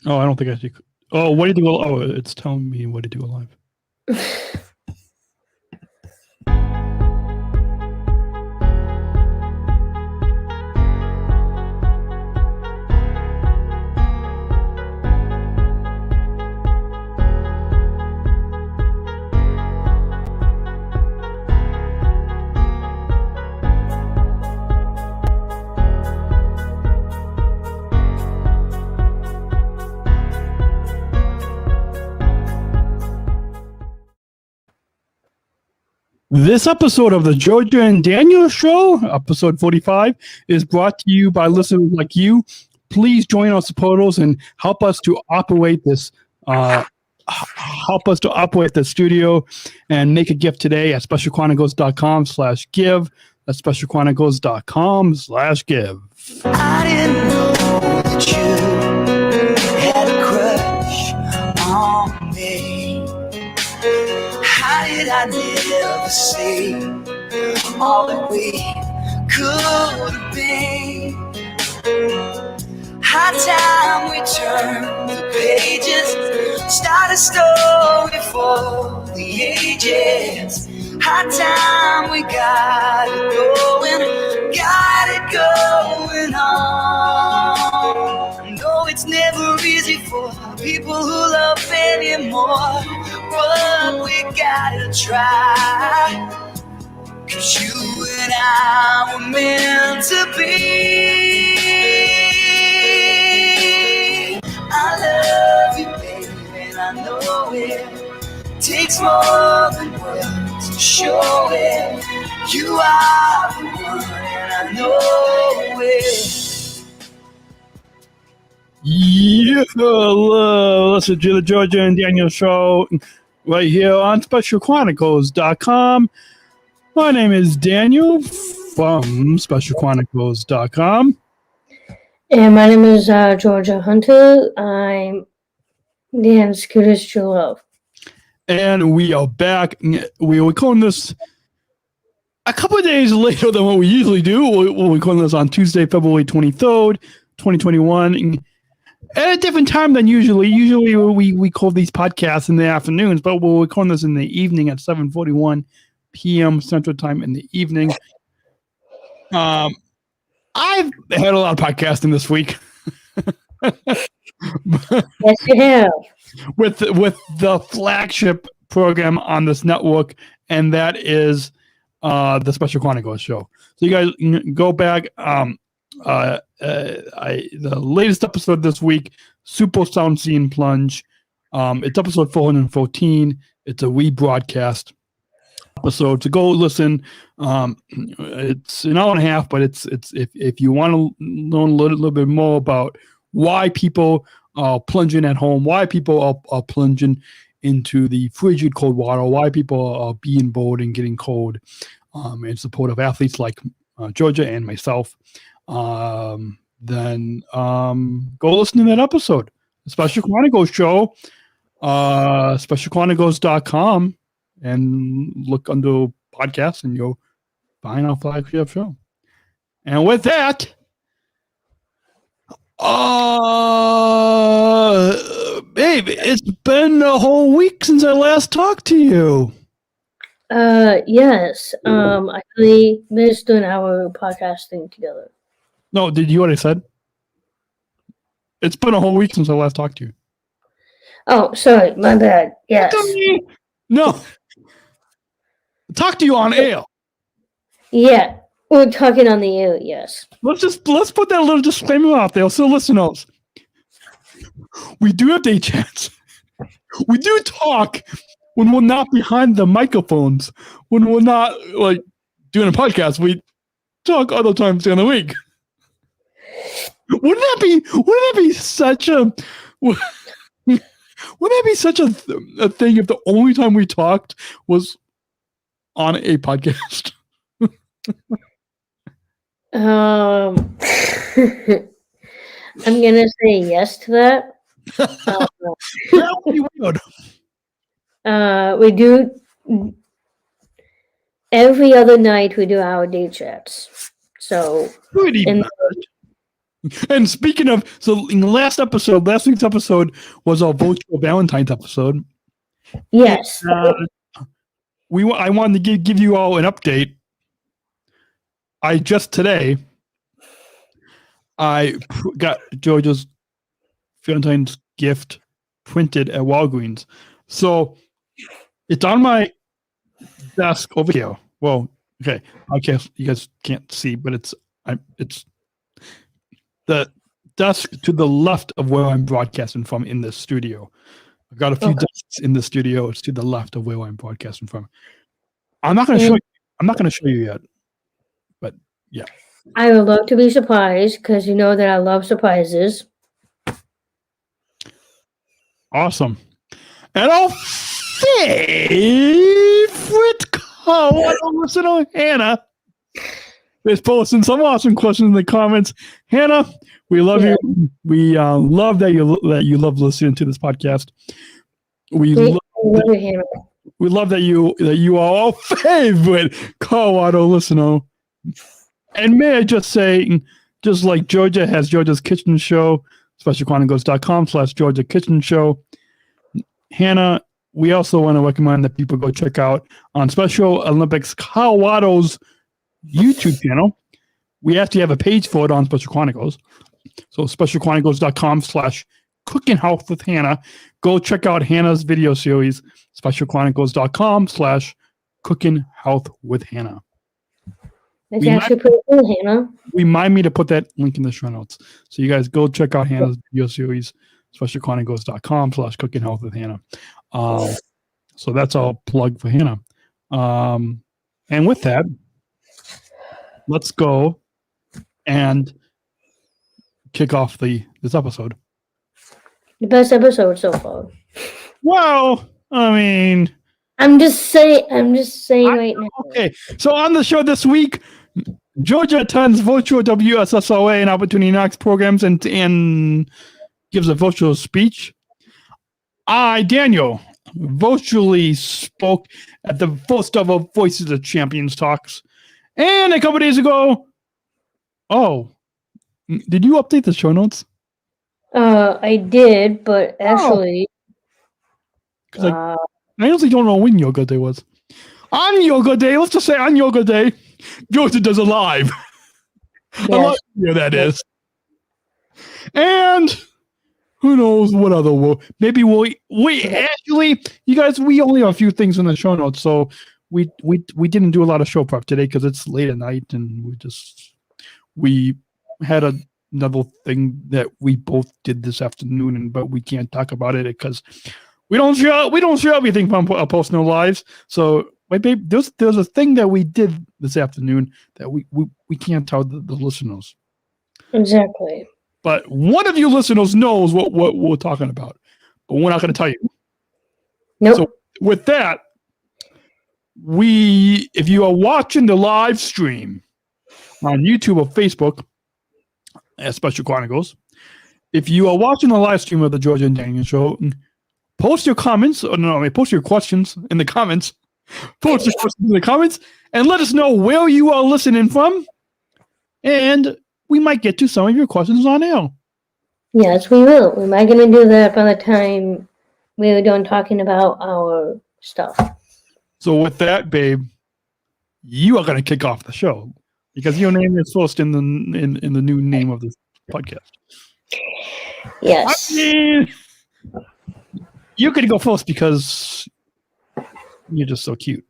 Oh, I don't think I see. Oh, what did you do? Oh, it's telling me what to do live. This episode of the Georgia and Daniel Show, episode 45, is brought to you by listeners like you. Please join our supporters and help us to operate this. Help us to operate the studio and make a gift today at specialchronicles.com/give. That's specialchronicles.com/give. I didn't know that you had a crush on me. How did I never see all that we could have been? High time we turn the pages, start a story for the ages. High time we got it going on. No, it's never easy for people who love anymore, but we gotta try, 'cause you and I were meant to be. I love you, baby, and I know it takes more than words to show it. You are the one, and I know it. Yeah, listen to the Georgia and Daniel Show right here on SpecialChronicles.com. My name is Daniel from SpecialChronicles.com. And my name is Georgia Hunter. I'm Dan's cutest true love. And we are back. We are recording this a couple of days later than what we usually do. We're recording this on Tuesday, February 23rd, 2021. At a different time than usually. Usually we call these podcasts in the afternoons, but we're recording this in the evening at 7:41 p.m. Central Time in the evening. I've had a lot of podcasting this week. Yes, you have. With the flagship program on this network, and that is the Special Chronicles Show. So you guys go back. The latest episode this week, Super Sound Scene Plunge. It's episode 414. It's a rebroadcast episode. So go listen. It's an hour and a half, but it's if you want to learn a little bit more about why people are plunging at home, why people are plunging into the frigid cold water, why people are being bold and getting cold, in support of athletes like Georgia and myself, then go listen to that episode. The Special Chronicles Show, specialchronicles.com, and look under podcasts and you'll find our flagship show. And with that, babe, it's been a whole week since I last talked to you. Yes. I really missed doing our podcasting together. No, did you what I said? It's been a whole week since I last talked to you. Oh, sorry, my bad. Yes. No. Talk to you on air. Yeah, we're talking on the air. Yes. Let's put that little disclaimer out there so listeners. We do have day chats. We do talk when we're not behind the microphones. When we're not like doing a podcast, we talk other times during the week. Wouldn't that be such a thing if the only time we talked was on a podcast? I'm gonna say yes to that. That would be weird. We do every other night. We do our day chats. So Pretty much. And speaking of, so in the last week's episode was our virtual Valentine's episode. Yes. And, I wanted to give you all an update. Today I got Georgia's Valentine's gift printed at Walgreens. So it's on my desk over here. Well, okay, I guess you guys can't see, but it's the desk to the left of where I'm broadcasting from in the studio. I've got a few desks in the studio. It's to the left of where I'm broadcasting from. I'm not going to show you. I'm not going to show you yet, but yeah. I would love to be surprised because you know that I love surprises. Awesome. And our favorite listener, Hannah, is posting some awesome questions in the comments. Hannah, we love you. We love that you love listening to this podcast. We love that you are our favorite Colorado listener. And may I just say, just like Georgia has Georgia's Kitchen Show, specialchronicles.com/Georgia Kitchen Show. Hannah, we also want to recommend that people go check out on Special Olympics Colorado's YouTube channel. We actually have a page for it on Special Chronicles. So specialchronicles.com/Cooking Health with Hannah. Go check out Hannah's video series, specialchronicles.com/Cooking Health with Hannah. It's actually pretty cool, Hannah. Remind me to put that link in the show notes. So you guys go check out Hannah's video series, specialchronicles.com/Cooking Health with Hannah. So that's all plug for Hannah. And with that, let's go and kick off this episode. The best episode so far. Well, I mean, I'm just saying right now. Okay, so on the show this week, Georgia attends virtual WSSOA and Opportunity Knocks programs and gives a virtual speech. Daniel, virtually spoke at the first ever Voices of Champions talks. And a couple days ago, did you update the show notes? I did, but actually... I honestly don't know when Yoga Day was. On Yoga Day, let's just say on Yoga Day, Georgia does a live. Yes. I love that is. And who knows what other maybe actually, you guys, we only have a few things in the show notes, so we didn't do a lot of show prep today because it's late at night and we had another thing that we both did this afternoon, but we can't talk about it because we don't share everything from our personal lives. So there's a thing that we did this afternoon that we can't tell the listeners. Exactly. But one of you listeners knows what we're talking about, but we're not going to tell you. Nope. So with that, if you are watching the live stream on YouTube or Facebook at Special Chronicles, if you are watching the live stream of the Georgia and Daniel Show, post your comments, post your questions in the comments. Post your questions in the comments and let us know where you are listening from. And we might get to some of your questions on air. Yes, we will. We might going to do that by the time we're done talking about our stuff. So with that, babe, you are going to kick off the show because your name is first in the new name of this podcast. Yes. I mean, you could go first because you're just so cute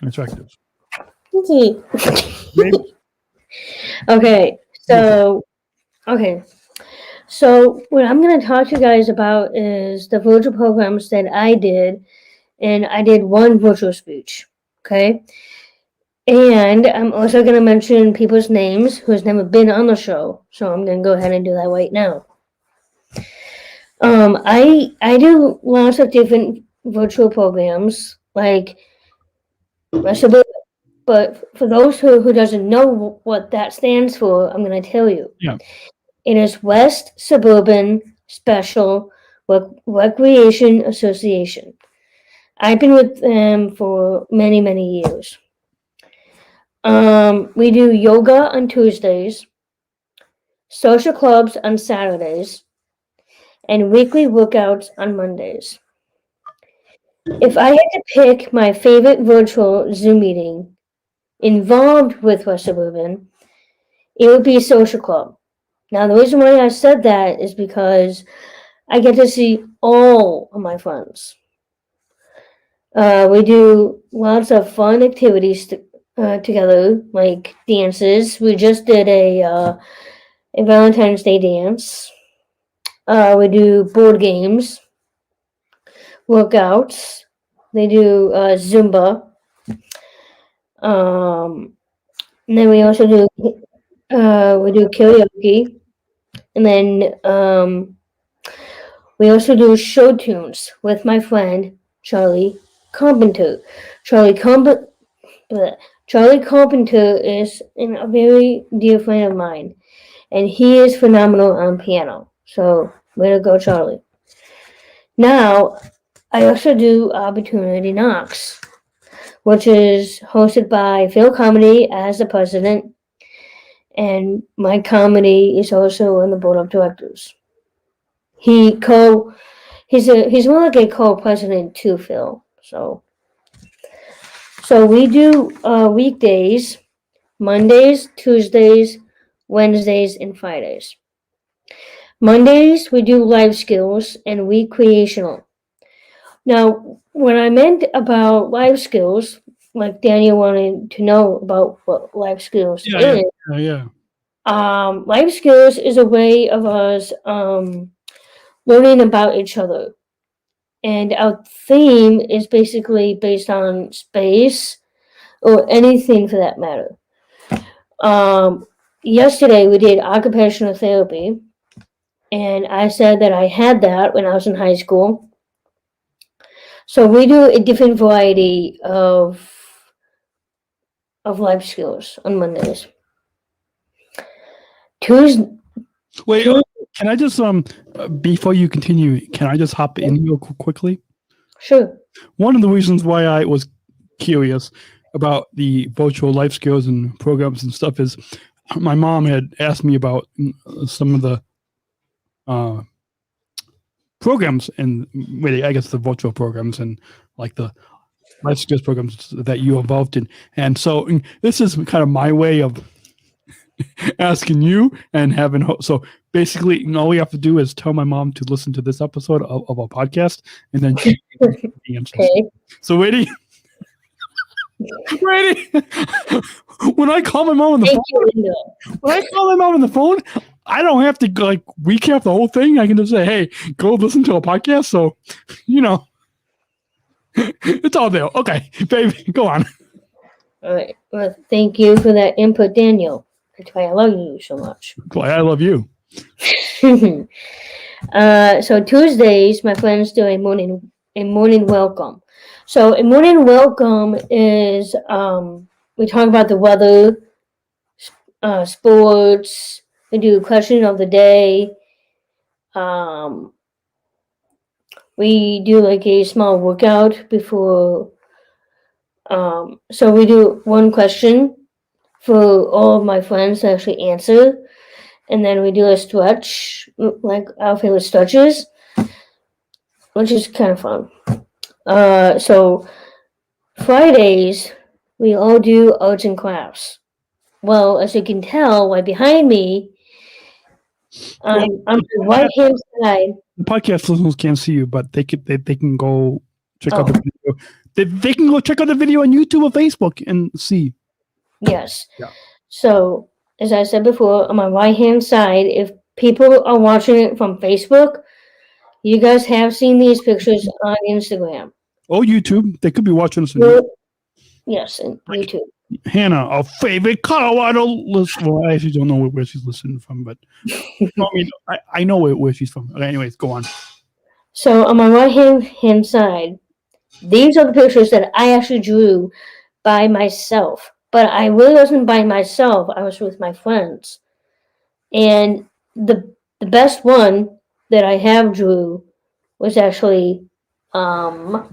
and attractive. Okay. So what I'm going to talk to you guys about is the virtual programs that I did, and I did one virtual speech. Okay. And I'm also going to mention people's names who's never been on the show. So I'm going to go ahead and do that right now. I do lots of different virtual programs, like Suburban. But for those who doesn't know what that stands for, I'm going to tell you. Yeah. It is West Suburban Special Recreation Association. I've been with them for many, many years. We do yoga on Tuesdays, social clubs on Saturdays, and weekly workouts on Mondays. If I had to pick my favorite virtual Zoom meeting involved with West Suburban, it would be a social club. Now, the reason why I said that is because I get to see all of my friends. We do lots of fun activities together, like dances. We just did a Valentine's Day dance. We do board games, workouts. They do Zumba. And then we also do karaoke, and then we also do show tunes with my friend Charlie Carpenter. Charlie Carpenter is a very dear friend of mine, and he is phenomenal on piano. So, way to go, Charlie. Now, I also do Opportunity Knocks, which is hosted by Phil Comedy as the president, and my comedy is also on the board of directors. He's more like a co-president too, Phil. So we do weekdays, Mondays, Tuesdays, Wednesdays, and Fridays. Mondays we do life skills and recreational. Now, when I meant about life skills, like Daniel wanted to know about what life skills is. Yeah. Life skills is a way of us learning about each other. And our theme is basically based on space or anything for that matter. Yesterday we did occupational therapy, and I said that I had that when I was in high school. So we do a different variety of life skills on Mondays. Tuesday. Wait, can I just before you continue, can I just hop in real quickly? Sure. One of the reasons why I was curious about the virtual life skills and programs and stuff is my mom had asked me about some of the programs and really, I guess the virtual programs and like the life skills programs that you're involved in. And so this is kind of my way of asking you and having so basically all we have to do is tell my mom to listen to this episode of our podcast, and then she the answers. Okay. So Wady, when I call my mom on the phone, I don't have to like recap the whole thing. I can just say, hey, go listen to a podcast. So it's all there. Okay, baby, go on. All right. Well, thank you for that input, Daniel. That's why I love you so much. Why I love you. So Tuesdays, my friends do a morning welcome. So a morning welcome is we talk about the weather, sports. We do question of the day. We do like a small workout before. So we do one question for all of my friends to actually answer, and then we do a stretch, like our favorite stretches, which is kind of fun. So Fridays we all do arts and crafts. Well, as you can tell, right behind me, on the right hand side. The podcast listeners can't see you, but they can go check out the video. They can go check out the video on YouTube or Facebook and see. Yes. Yeah. So, as I said before, on my right-hand side, if people are watching it from Facebook, you guys have seen these pictures on Instagram. Or YouTube. They could be watching us on YouTube. Yes, on YouTube. Hannah, our favorite Colorado listener. Well, I actually don't know where she's listening from, but I know where she's from. Okay, anyways, go on. So, on my right-hand side, these are the pictures that I actually drew by myself. But I really wasn't by myself. I was with my friends. And the best one that I have drew was actually the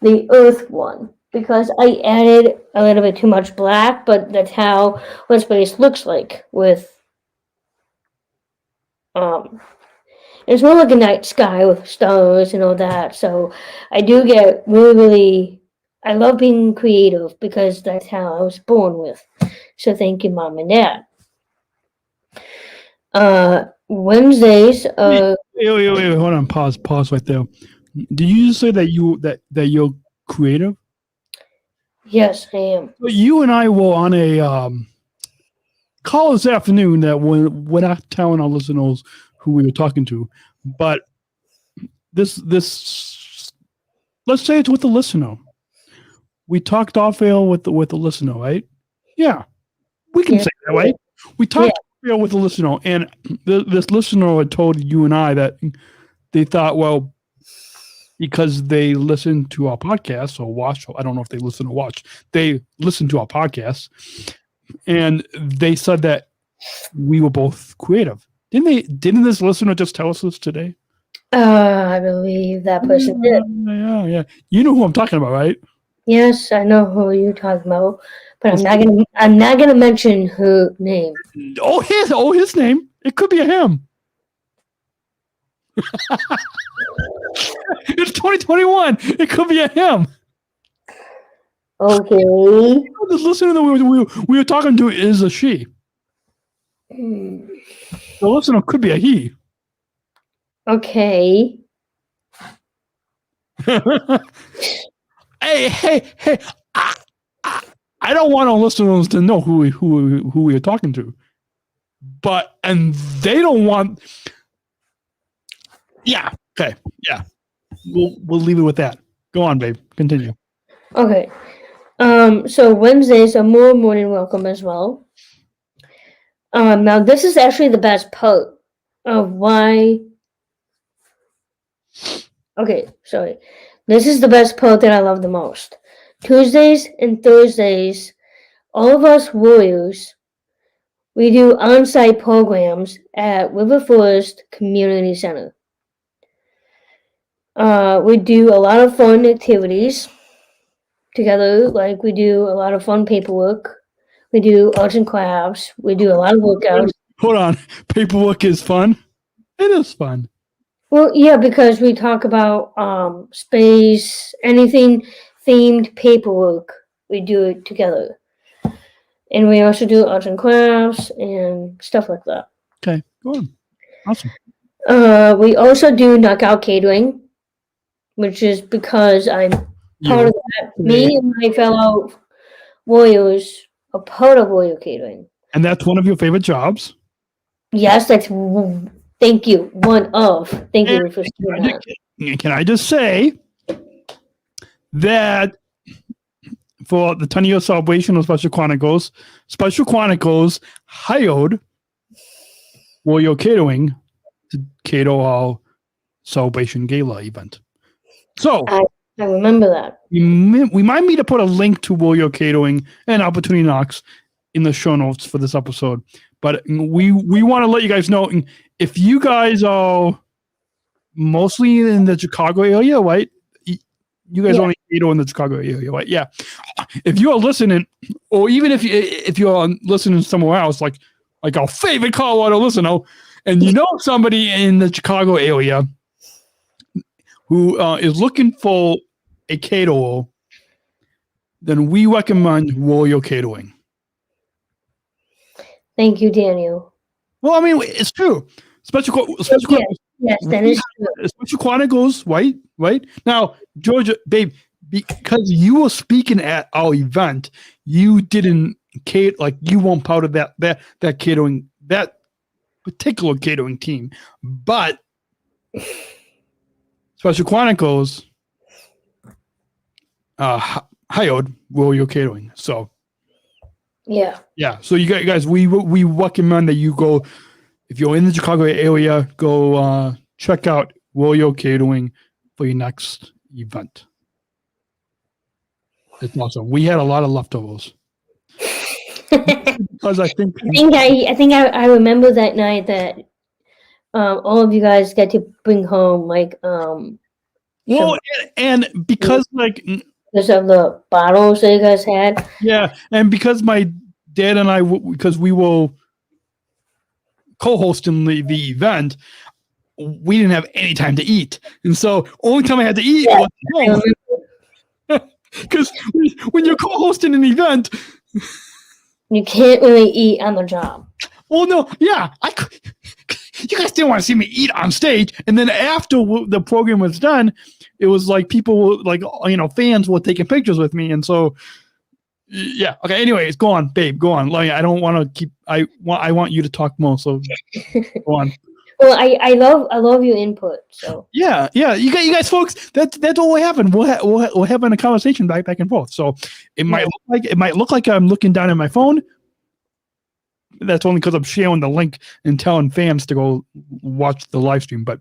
Earth one. Because I added a little bit too much black, but that's how what space looks like with It's more like a night sky with stars and all that. So I do get really, I love being creative because that's how I was born with. So thank you, Mom and Dad. Wednesdays. Wait, hold on. Pause right there. Did you just say that you're creative? Yes, I am. So you and I were on a call this afternoon that we're not telling our listeners who we were talking to, but this let's say it's with the listener. We talked off air with the listener, right? Yeah, we can say that, right? We talked off air with the listener, and this listener had told you and I that they thought, well, because they listen to our podcast or watch, I don't know if they listen or watch, they listen to our podcast, and they said that we were both creative. Didn't this listener just tell us this today? I believe that person did. Yeah. You know who I'm talking about, right? Yes, I know who you're talking about, but I'm not gonna mention her name. Oh, his name. It could be a him. It's 2021. It could be a him. Okay. This listener that we were talking to is a she. The listener could be a he. Okay. Hey! I don't want our listeners to know who we are talking to, and they don't want. Yeah. Okay. Yeah. We'll leave it with that. Go on, babe. Continue. Okay. So Wednesdays are more morning welcome as well. Now this is actually the best part of why. Okay, sorry. This is the best part that I love the most. Tuesdays and Thursdays, all of us warriors, we do on-site programs at River Forest Community Center. We do a lot of fun activities together, like we do a lot of fun paperwork. We do arts and crafts. We do a lot of workouts. Hold on. Paperwork is fun? It is fun. Well, yeah, because we talk about space, anything themed paperwork. We do it together. And we also do arts and crafts and stuff like that. Okay, go on. Awesome. We also do knockout catering, which is because I'm part of that. Me and my fellow warriors are part of warrior catering. And that's one of your favorite jobs? Yes, that's... Thank you. Thank you for saying that. Can I just say that for the 10-year celebration of Special Chronicles hired Warrior Catering to cater our celebration gala event. So I remember that. We might need to put a link to Warrior Catering and Opportunity Knocks in the show notes for this episode. But we want to let you guys know, if you guys are mostly in the Chicago area, right? You guys only cater in the Chicago area, right? Yeah. If you are listening, or even if you're listening somewhere else, like our favorite Colorado listener, and you know somebody in the Chicago area who is looking for a caterer, then we recommend Warrior Catering. Thank you, Daniel. Well, I mean, it's true. Special Chronicles. Yes, that is true. Special Chronicles, right? Now, Georgia, babe, because you were speaking at our event, you didn't cater, like you weren't part of that catering, that particular catering team. But Special Chronicles hired Warrior Catering, so. Yeah. So you guys, we recommend that you go, if you're in the Chicago area, go check out Warrior Catering for your next event. It's awesome. We had a lot of leftovers. Because I think I remember that night that all of you guys get to bring home and because because of the bottles that you guys had. Yeah, and because my dad and I, because we were co-hosting the event, we didn't have any time to eat, and so only time I had to eat was because when you're co-hosting an event, you can't really eat on the job. Well, no, yeah, you guys didn't want to see me eat on stage, and then after the program was done, it was like people like fans were taking pictures with me, and so yeah. Okay. Anyways, go on, babe. Go on. Like, I don't want to keep. I want you to talk more. So go on. Well, I love your input. So yeah. You guys, folks. That's what will happen. We'll having a conversation back and forth. So it might look like I'm looking down at my phone. That's only because I'm sharing the link and telling fans to go watch the live stream. But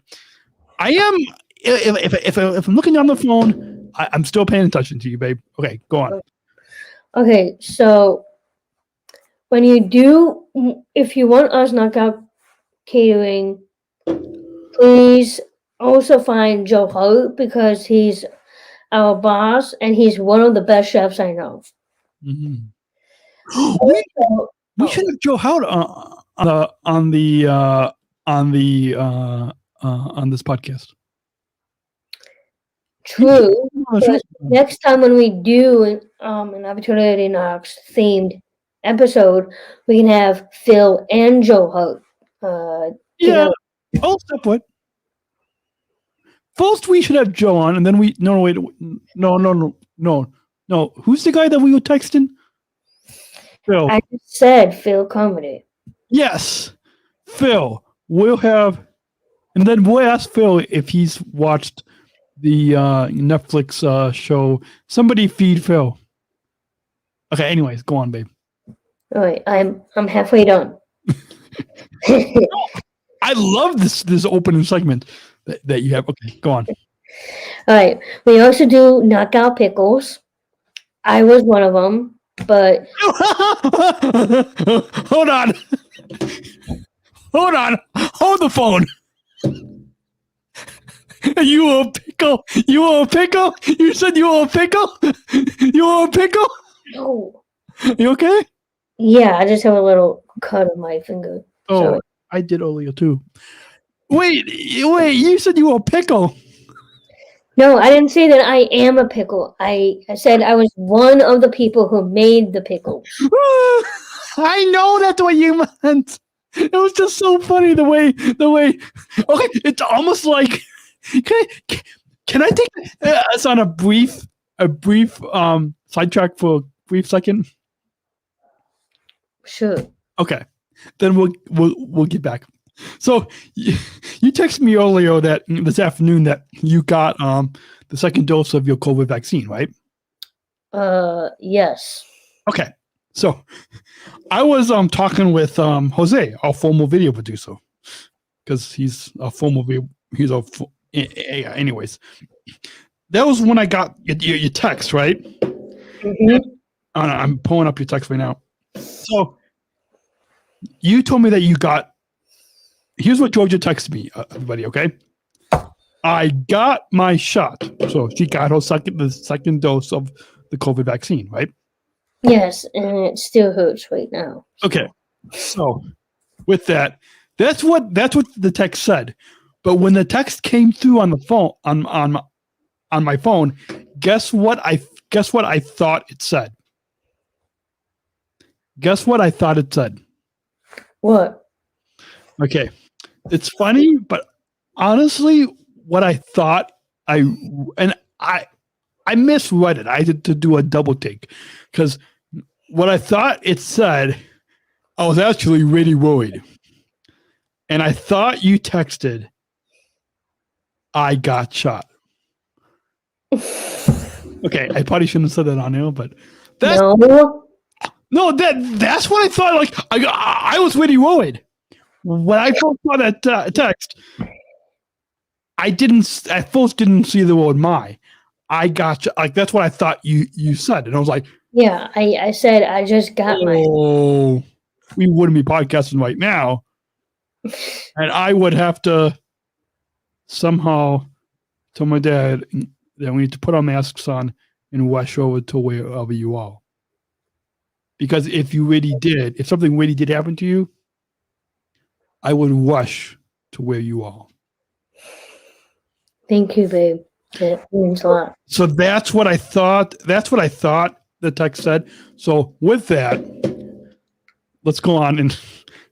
I am, if I'm looking down the phone, I'm still paying attention to you, babe. Okay, go on. Okay, so when if you want us Knockout Catering, please also find Joe Hart because he's our boss and he's one of the best chefs I know. Mm-hmm. We should have Joe Hart on this podcast. True. Next time when we do an Opportunity Knocks themed episode, we can have Phil and Joe Hart. Yeah. Oh, step what? First, we should have Joe on, and then wait. No. Who's the guy that we were texting? Phil. I just said Phil Comedy. Yes, Phil. We'll have, and then we'll ask Phil if he's watched the Netflix show. Somebody feed Phil. Okay. Anyways, go on, babe. All right, I'm halfway done. I love this opening segment that you have. Okay, go on. All right, we also do Knockout Pickles. I was one of them. But hold on. Hold the phone. You were a pickle. You said you were a pickle. You were a pickle. No. You okay? Yeah, I just have a little cut on my finger. Oh, Sorry. I did earlier too. Wait. You said you were a pickle. No, I didn't say that I am a pickle. I said I was one of the people who made the pickles. I know that's what you meant. It was just so funny the way. Okay, it's almost like. Can I take us on a brief sidetrack for a brief second? Sure. Okay, then we'll get back. So you texted me earlier this afternoon that you got the second dose of your COVID vaccine, right? Yes. Okay. So I was talking with Jose, our former video producer, because he's a former anyways. That was when I got your text, right? Mm-hmm. I'm pulling up your text right now. So you told me that you got. Here's what Georgia texted me, everybody, okay? I got my shot. So she got the second dose of the COVID vaccine, right? Yes, and it still hurts right now. Okay. So with that, that's what the text said. But when the text came through on the phone on my phone, guess what I thought it said? Guess what I thought it said? What? Okay. It's funny, but honestly, what I thought I misread it. I had to do a double take because what I thought it said, I was actually really worried. And I thought you texted, I got shot. Okay, I probably shouldn't have said that on air, but that's that's what I thought. Like I was really worried. When I first saw that text, I first didn't see the word "my." I got you. Like that's what I thought you said, and I was like, "Yeah." I said I just got my. Oh, we wouldn't be podcasting right now, and I would have to somehow tell my dad that we need to put our masks on and rush over to wherever you are. Because if something really did happen to you, I would rush to where you are. Thank you, babe. That means a lot. So that's what I thought. That's what I thought the text said. So with that, let's go on and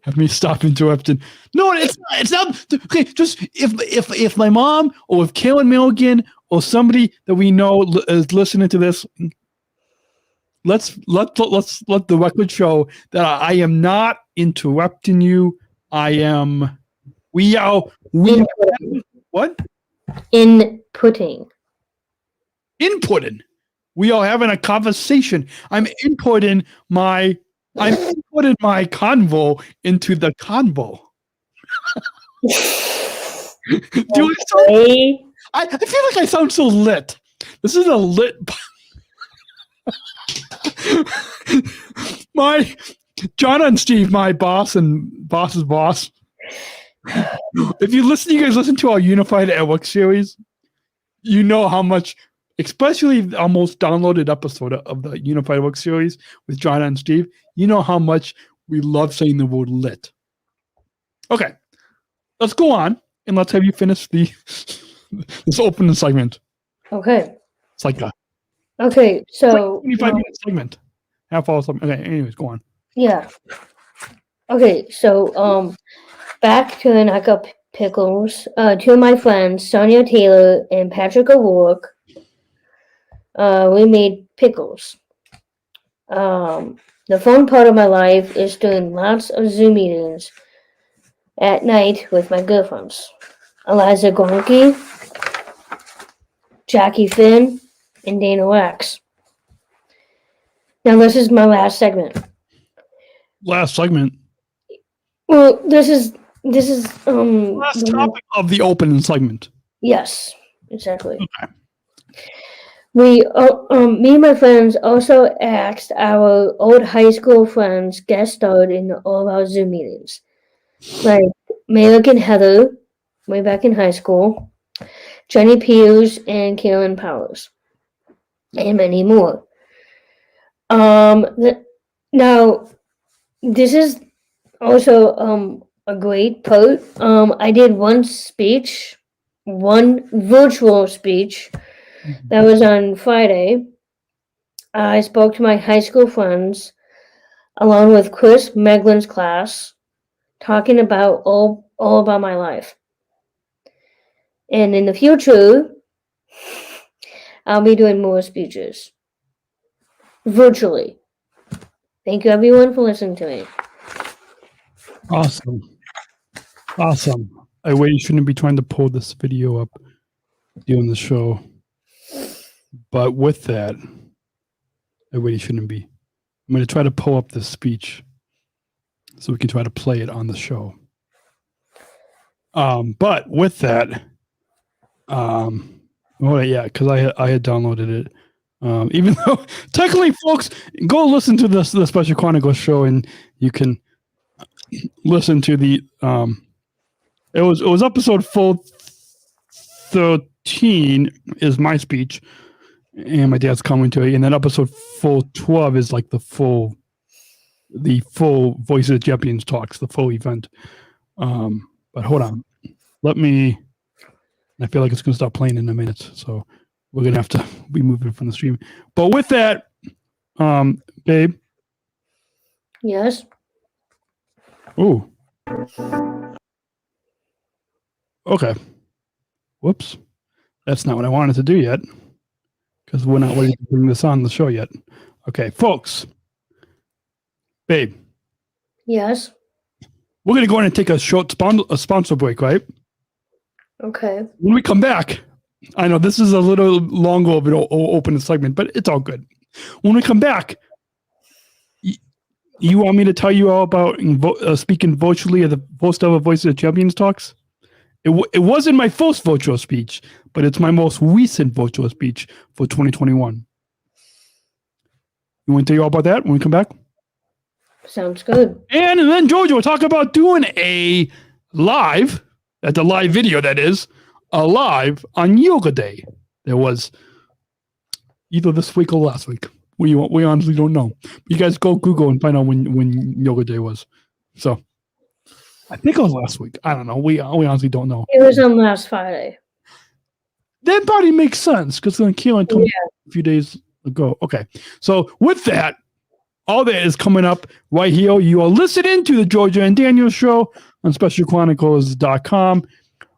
have me stop interrupting. No, it's not. It's not. Okay, just if my mom or if Kaylin Milligan or somebody that we know is listening to this, let's let the record show that I am not interrupting you. We are what? Inputting. We are having a conversation. I'm inputting my convo into the convo. I feel like I sound so lit. This is a lit. My John and Steve, my boss and boss's boss. If you guys listen to our Unified at Work series, you know how much, especially our most downloaded episode of the Unified at Work series with John and Steve, you know how much we love saying the word lit. Okay, let's go on and let's have you finish this opening segment. Okay. It's like a so 25-minute segment. Half hour something. Okay, anyways, go on. Yeah. Okay, so back to the Knock Up Pickles. Two of my friends, Sonia Taylor and Patrick O'Rourke, we made pickles. The fun part of my life is doing lots of Zoom meetings at night with my girlfriends. Eliza Gornke, Jackie Finn, and Dana Wax. Now this is my last segment. Last segment. Well, this is last topic of the opening segment. Yes, exactly. Okay. Me and my friends also asked our old high school friends guest starred in all of our Zoom meetings, like Malik and Heather, way back in high school, Jenny Piers and Kaylin Powers, and many more. Now, this is also a great part. I did one virtual speech that was on Friday. I spoke to my high school friends along with Chris Meglin's class, talking about all about my life. And in the future, I'll be doing more speeches virtually. Thank you, everyone, for listening to me. Awesome. I really shouldn't be trying to pull this video up during the show. But with that, I really shouldn't be. I'm going to try to pull up this speech so we can try to play it on the show. But with that, because I had downloaded it. Even though technically, folks, go listen to the Special Chronicles show, and you can listen to the. It was episode 413 is my speech, and my dad's commentary, and then episode 412 is like the full Voice of the Champions talks, the full event. But hold on, I feel like it's going to stop playing in a minute, so we're going to have to remove it from the stream. But with that, babe. Yes. Ooh. Okay. Whoops. That's not what I wanted to do yet, because we're not ready to bring this on the show yet. Okay, folks. Babe. Yes. We're going to go in and take a short sponsor break, right? Okay. When we come back, I know this is a little longer of an open segment, but it's all good. When we come back, you want me to tell you all about speaking virtually at the first ever Voice of the Champions talks? It wasn't my first virtual speech, but it's my most recent virtual speech for 2021. You want to tell you all about that when we come back? Sounds good. And then, Georgia, we'll talk about doing a live, at the live video, that is, a live on Yoga Day. There was either this week or last week. We honestly don't know. You guys go Google and find out when Yoga Day was. So, I think it was last week. I don't know. We honestly don't know. It was on last Friday. That probably makes sense because Keelan told me a few days ago. Okay. So with that, all that is coming up right here. You are listening to the Georgia and Daniel Show on SpecialChronicles.com.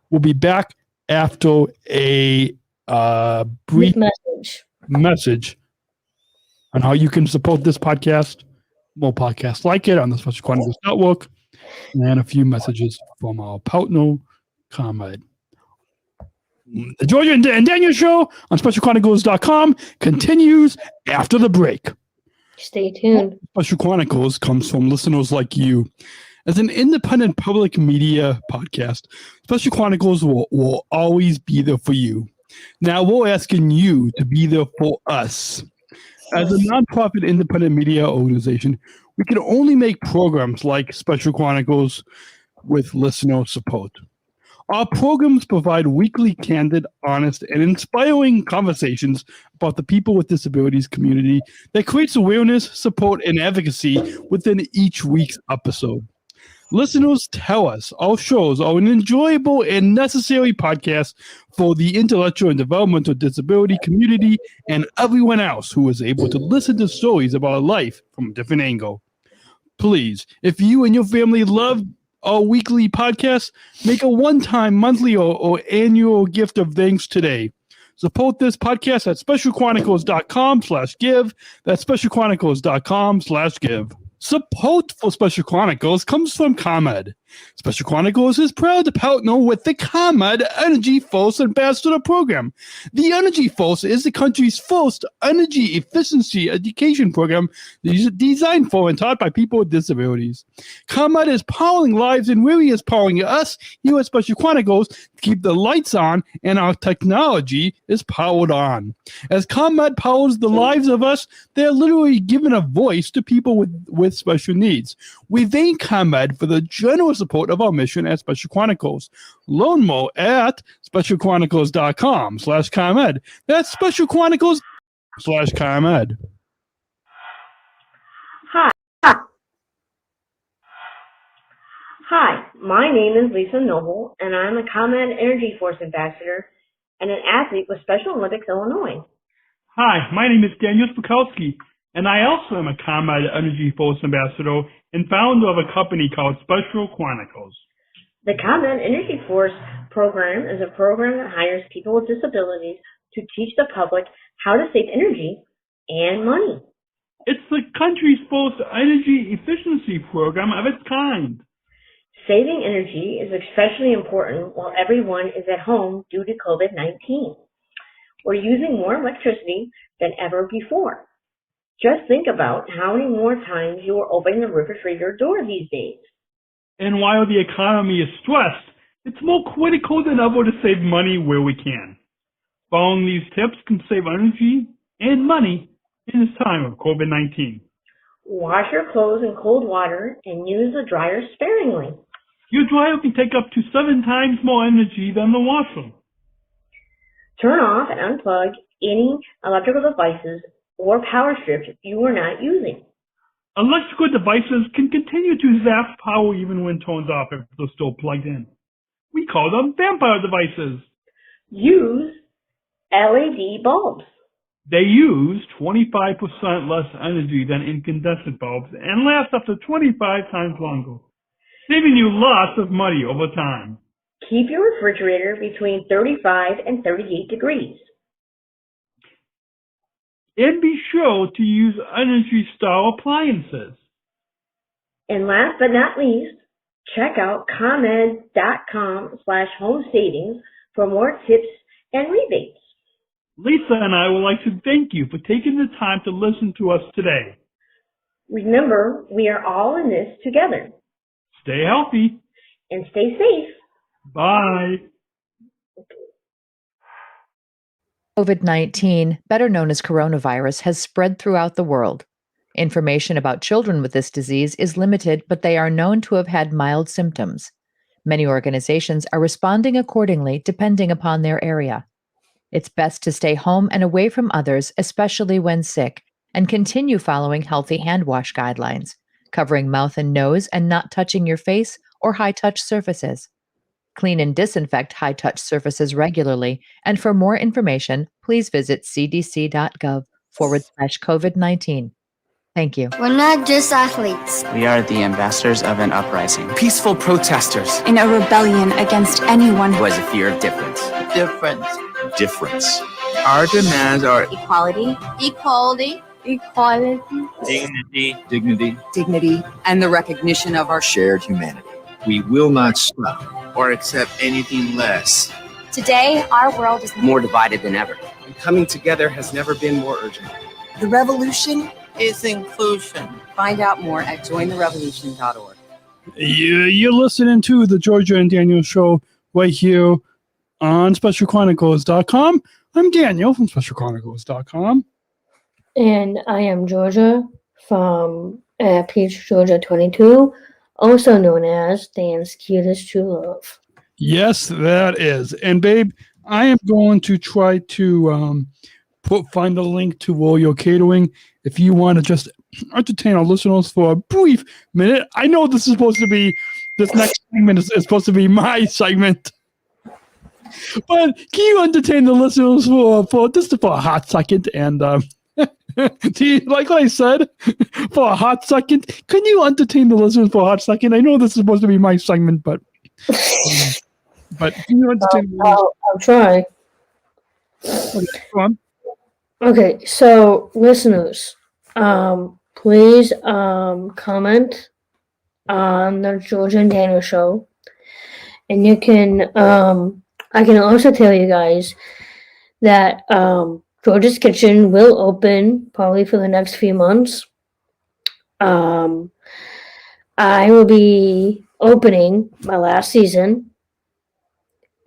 We'll be back after a brief message on how you can support this podcast, more podcasts like it on the Special Chronicles Network, and a few messages from our partner, ComEd. The Georgia and Daniel Show on SpecialChronicles.com continues after the break. Stay tuned. Special Chronicles comes from listeners like you. As an independent public media podcast, Special Chronicles will always be there for you. Now we're asking you to be there for us. As a nonprofit independent media organization, we can only make programs like Special Chronicles with listener support. Our programs provide weekly, candid, honest, and inspiring conversations about the people with disabilities community that creates awareness, support, and advocacy within each week's episode. Listeners tell us our shows are an enjoyable and necessary podcast for the intellectual and developmental disability community and everyone else who is able to listen to stories about life from a different angle. Please, if you and your family love our weekly podcast, make a one-time, monthly, or annual gift of thanks today. Support this podcast at specialchronicles.com/give. That's specialchronicles.com/give. Support for Special Chronicles comes from ComEd. Special Chronicles is proud to partner with the ComEd Energy Force Ambassador Program. The Energy Force is the country's first energy efficiency education program designed for and taught by people with disabilities. ComEd is powering lives and really is powering us here at Special Chronicles to keep the lights on and our technology is powered on. As ComEd powers the lives of us, they're literally giving a voice to people with special needs. We thank ComEd for the generous support of our mission at Special Chronicles. Learn more at specialchronicles.com/ComEd. That's specialchronicles.com/ComEd. Hi, my name is Lisa Noble, and I'm a ComEd Energy Force Ambassador and an athlete with Special Olympics Illinois. Hi, my name is Daniel Smrokowski, and I also am a ComEd Energy Force Ambassador and founder of a company called Special Chronicles. The ComEd Energy Force program is a program that hires people with disabilities to teach the public how to save energy and money. It's the country's first energy efficiency program of its kind. Saving energy is especially important while everyone is at home due to COVID-19. We're using more electricity than ever before. Just think about how many more times you are opening the refrigerator door these days. And while the economy is stressed, it's more critical than ever to save money where we can. Following these tips can save energy and money in this time of COVID-19. Wash your clothes in cold water and use the dryer sparingly. Your dryer can take up to 7 times more energy than the washer. Turn off and unplug any electrical devices or power strips you are not using. Electrical devices can continue to zap power even when turned off if they're still plugged in. We call them vampire devices. Use LED bulbs. They use 25% less energy than incandescent bulbs and last up to 25 times longer, saving you lots of money over time. Keep your refrigerator between 35 and 38 degrees. And be sure to use Energy Star appliances. And last but not least, check out ComEd.com/home savings for more tips and rebates. Lisa and I would like to thank you for taking the time to listen to us today. Remember, we are all in this together. Stay healthy. And stay safe. Bye. COVID-19, better known as coronavirus, has spread throughout the world. Information about children with this disease is limited, but they are known to have had mild symptoms. Many organizations are responding accordingly depending upon their area. It's best to stay home and away from others, especially when sick, and continue following healthy hand wash guidelines, covering mouth and nose and not touching your face or high-touch surfaces. Clean and disinfect high-touch surfaces regularly, and for more information, please visit cdc.gov/COVID-19. Thank you. We're not just athletes. We are the ambassadors of an uprising. Peaceful protesters. In a rebellion against anyone who has a fear of difference. Difference. Our demands are Equality. Dignity. and the recognition of our Shared humanity. We will not stop. or accept anything less. Today, our world is More divided than ever. And coming together has never been more urgent. The revolution. is inclusion. Find out more at jointherevolution.org. You're listening to the Georgia and Daniel Show right here on SpecialChronicles.com. I'm Daniel from SpecialChronicles.com. And I am Georgia from Peach Georgia 22, also known as Dan's Cutest True Love. Yes, that is. And babe, I am going to try to find a link to all your catering. If you want to just entertain our listeners for a brief minute. I know this next segment is supposed to be my segment. But can you entertain the listeners for a hot second? And do you like what I said? For a hot second? Can you entertain the listeners for a hot second? I know this is supposed to be my segment, but can you entertain the listeners? I'll try. Okay, go on. Okay, so listeners, please comment on the Georgia and Daniel Show. And you can, I can also tell you guys that Georgia's Kitchen will open probably for the next few months. I will be opening my last season,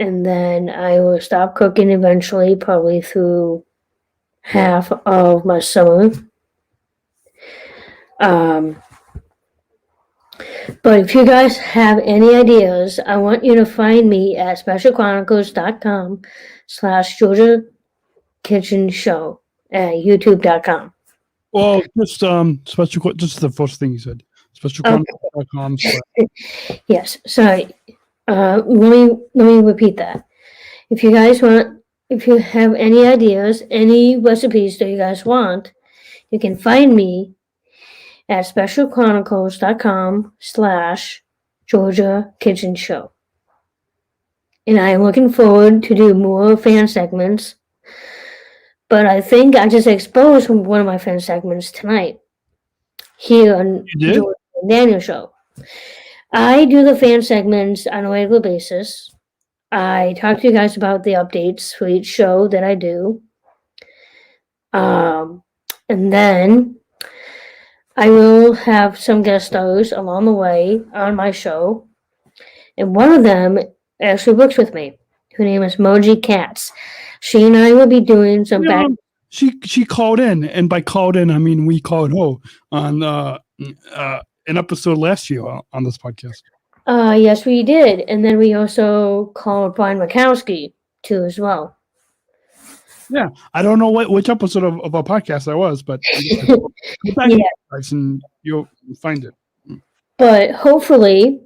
and then I will stop cooking eventually, probably through half of my summer. But if you guys have any ideas, I want you to find me at specialchronicles.com/Georgia Kitchen Show at youtube.com. Well, just the first thing you said. Specialchronicles.com. Yes, sorry. Let me repeat that. If you have any ideas, any recipes that you guys want, you can find me at specialchronicles.com/Georgia Kitchen Show. And I am looking forward to do more fan segments. But I think I just exposed one of my fan segments tonight here on Georgia and Daniel Show. I do the fan segments on a regular basis. I talk to you guys about the updates for each show that I do. And then I will have some guest stars along the way on my show. And one of them actually works with me. Her name is Moji Katz. She and I will be doing some back. She called in, and by called in, I mean we called her on an episode last year on this podcast. Yes, we did. And then we also called Brian Mikowski, too, as well. Yeah, I don't know which episode of our podcast that was, but and you'll find it. But hopefully,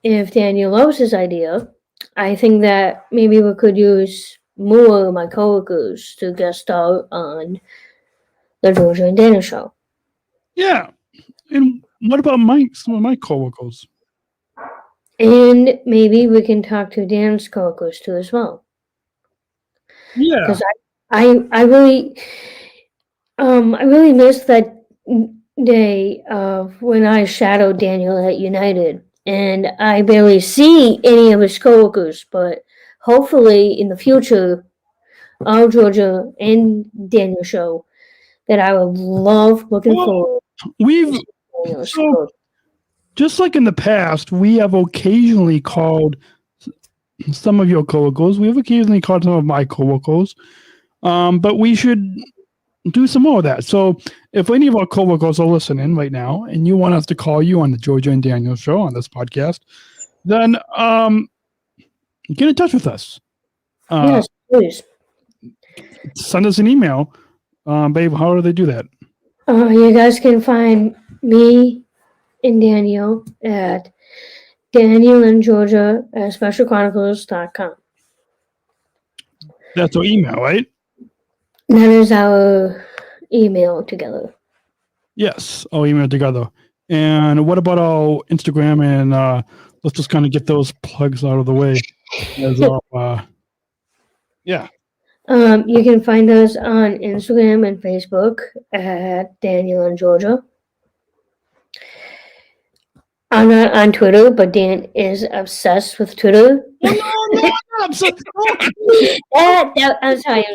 if Daniel loves his idea, I think that maybe we could use more of my coworkers to guest star on the Georgia and Daniel Show. Yeah, and what about some of my coworkers? And maybe we can talk to Dan's coworkers too as well. Yeah, because I really missed that day of when I shadowed Daniel at United, and I barely see any of his coworkers. But hopefully, in the future, our Georgia and Daniel Show, that I would love looking forward. Just like in the past, we have occasionally called some of your coworkers. We have occasionally called some of my coworkers. But we should do some more of that. So if any of our coworkers are listening right now and you want us to call you on the Georgia and Daniel Show on this podcast, then get in touch with us. Yes, please. Send us an email. Babe, how do they do that? You guys can find me and Daniel at Daniel and Georgia at specialchronicles.com. That's our email, right? That is our email together. Yes, our email together. And what about our Instagram? And let's just kind of get those plugs out of the way. Yeah. You can find us on Instagram and Facebook at Daniel and Georgia. I'm not on Twitter, but Dan is obsessed with Twitter. No, I'm not obsessed. I'm sorry.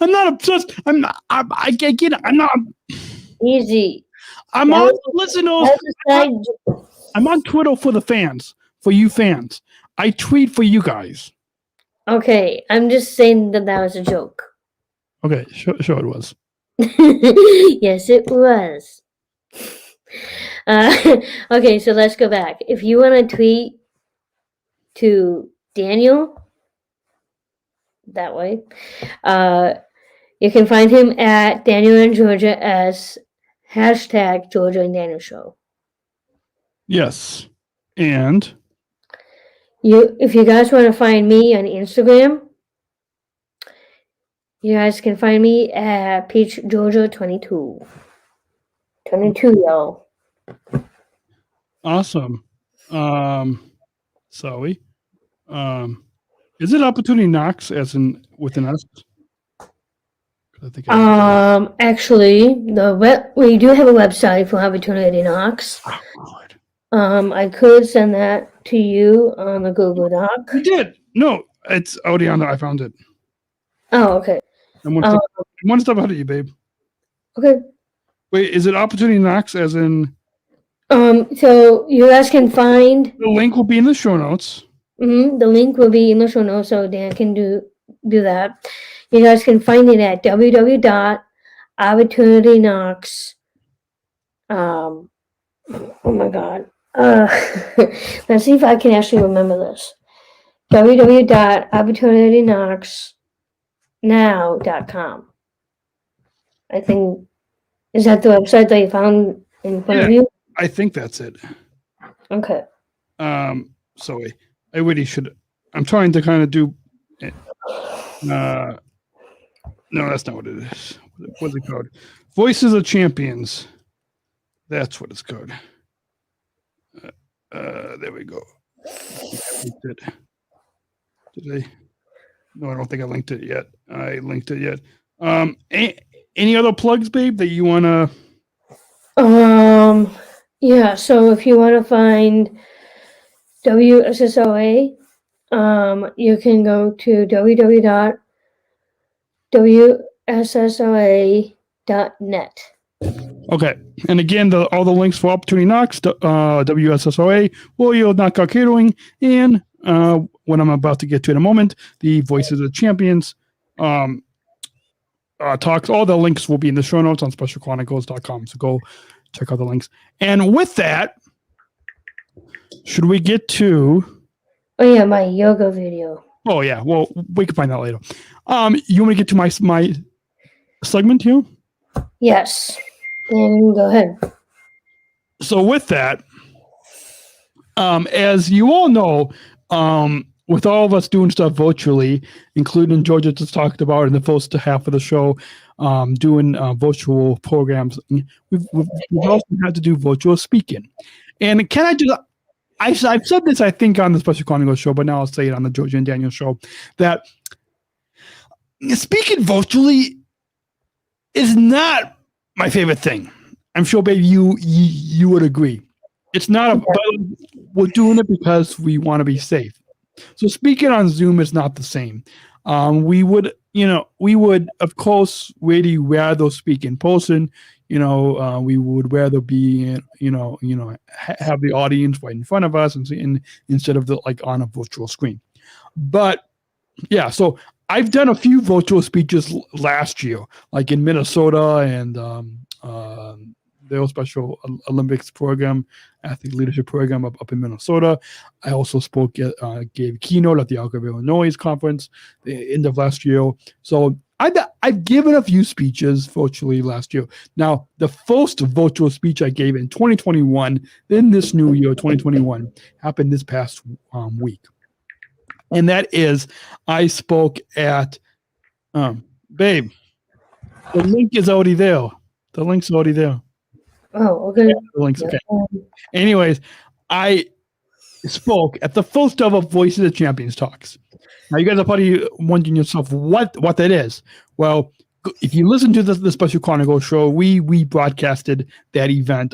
I'm not obsessed. I'm not. I get it. I'm not. Easy. I'm on. Listen, I'm on Twitter for the fans, for you fans. I tweet for you guys. Okay, I'm just saying that was a joke. Okay, sure it was. Yes, it was. Okay, so let's go back. If you want to tweet to Daniel that way, you can find him at Daniel and Georgia as hashtag Georgia and Daniel Show. Yes, and if you guys want to find me on Instagram, you guys can find me at Peach Georgia 22. 22, y'all. Awesome. Sorry. Is it Opportunity Knocks as in with an S? I think actually, we do have a website for Opportunity Knocks. Oh, God. I could send that to you on the Google Doc. You did. No, it's already on there. I found it. Oh, okay. I'm one step ahead of you, babe. Okay. Wait, is it Opportunity Knocks as in? So you guys can find The link will be in the show notes. The link will be in the show notes, so Dan can do that. You guys can find it at www.opportunityknocks. Oh my God. Let's see if I can actually remember this. www.opportunityknocksnow.com. I think, is that the website that you found in front of you? I think that's it. Okay. Sorry. I really should. I'm trying to kind of do. No, that's not what it is. What's it called? Voices of Champions. That's what it's called. There we go. Did I? No, I don't think I linked it yet. Any other plugs, babe, that you want to? Yeah, so if you want to find WSSOA, you can go to www.wssoa.net. Okay, and again, all the links for Opportunity Knocks, WSSOA, Warrior Knockout Catering, and what I'm about to get to in a moment, the Voices of Champions talks. All the links will be in the show notes on specialchronicles.com. So go check out the links. And with that, should we get to? Oh yeah, my yoga video. Oh yeah, well we can find that later. You want to get to my segment here? Yes. And go ahead. So with that, as you all know, with all of us doing stuff virtually, including Georgia just talked about in the first half of the show, doing virtual programs, we've also had to do virtual speaking. And can I just, I've said this, I think, on the Special Chronicles show, but now I'll say it on the Georgia and Daniel show, that speaking virtually is not my favorite thing. I'm sure, babe, you would agree. It's not we're doing it because we want to be safe. So speaking on Zoom is not the same. We would, of course, really rather speak in person. We would rather be, have the audience right in front of us and instead of on a virtual screen. But yeah, so I've done a few virtual speeches last year, like in Minnesota and their Special Olympics program, athlete leadership program up in Minnesota. I also gave a keynote at the Algarve, Illinois conference the end of last year. So I've given a few speeches virtually last year. Now, the first virtual speech I gave in 2021, in this new year, 2021, happened this past week. And that is, I spoke at, babe, the link is already there. The link's already there. Oh, okay. Yeah, the link's okay. Anyways, I spoke at the first ever Voice of the Champions talks. Now, you guys are probably wondering yourself what that is. Well, if you listen to the Special Chronicles show, we broadcasted that event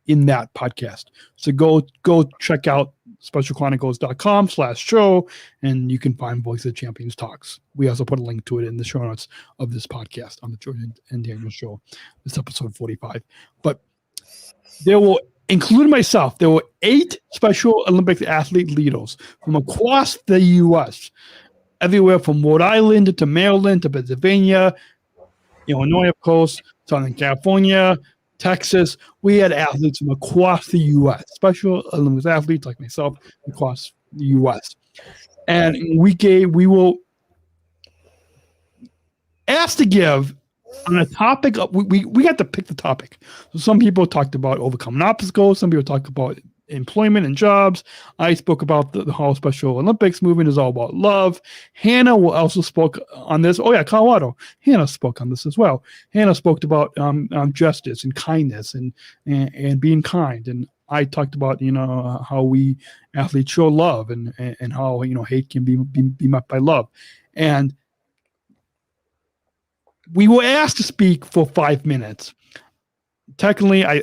in that podcast. So go check out specialchronicles.com/show, and you can find Voice of the Champions talks. We also put a link to it in the show notes of this podcast on the Jordan and Daniel show. This episode 45. But there were, including myself, there were 8 Special Olympics athlete leaders from across the U.S., everywhere from Rhode Island to Maryland to Pennsylvania, Illinois, of course, Southern California, Texas. We had athletes from across the U.S., Special Olympics athletes like myself across the U.S. And we were asked to give on a topic. We got to pick the topic. So some people talked about overcoming obstacles. Some people talked about employment and jobs. I spoke about the whole Special Olympics movement is all about love. Hannah also spoke on this. Oh yeah, Colorado. Hannah spoke on this as well. Hannah spoke about justice and kindness and being kind. And I talked about how we athletes show love and how hate can be met by love. And we were asked to speak for 5 minutes. Technically, I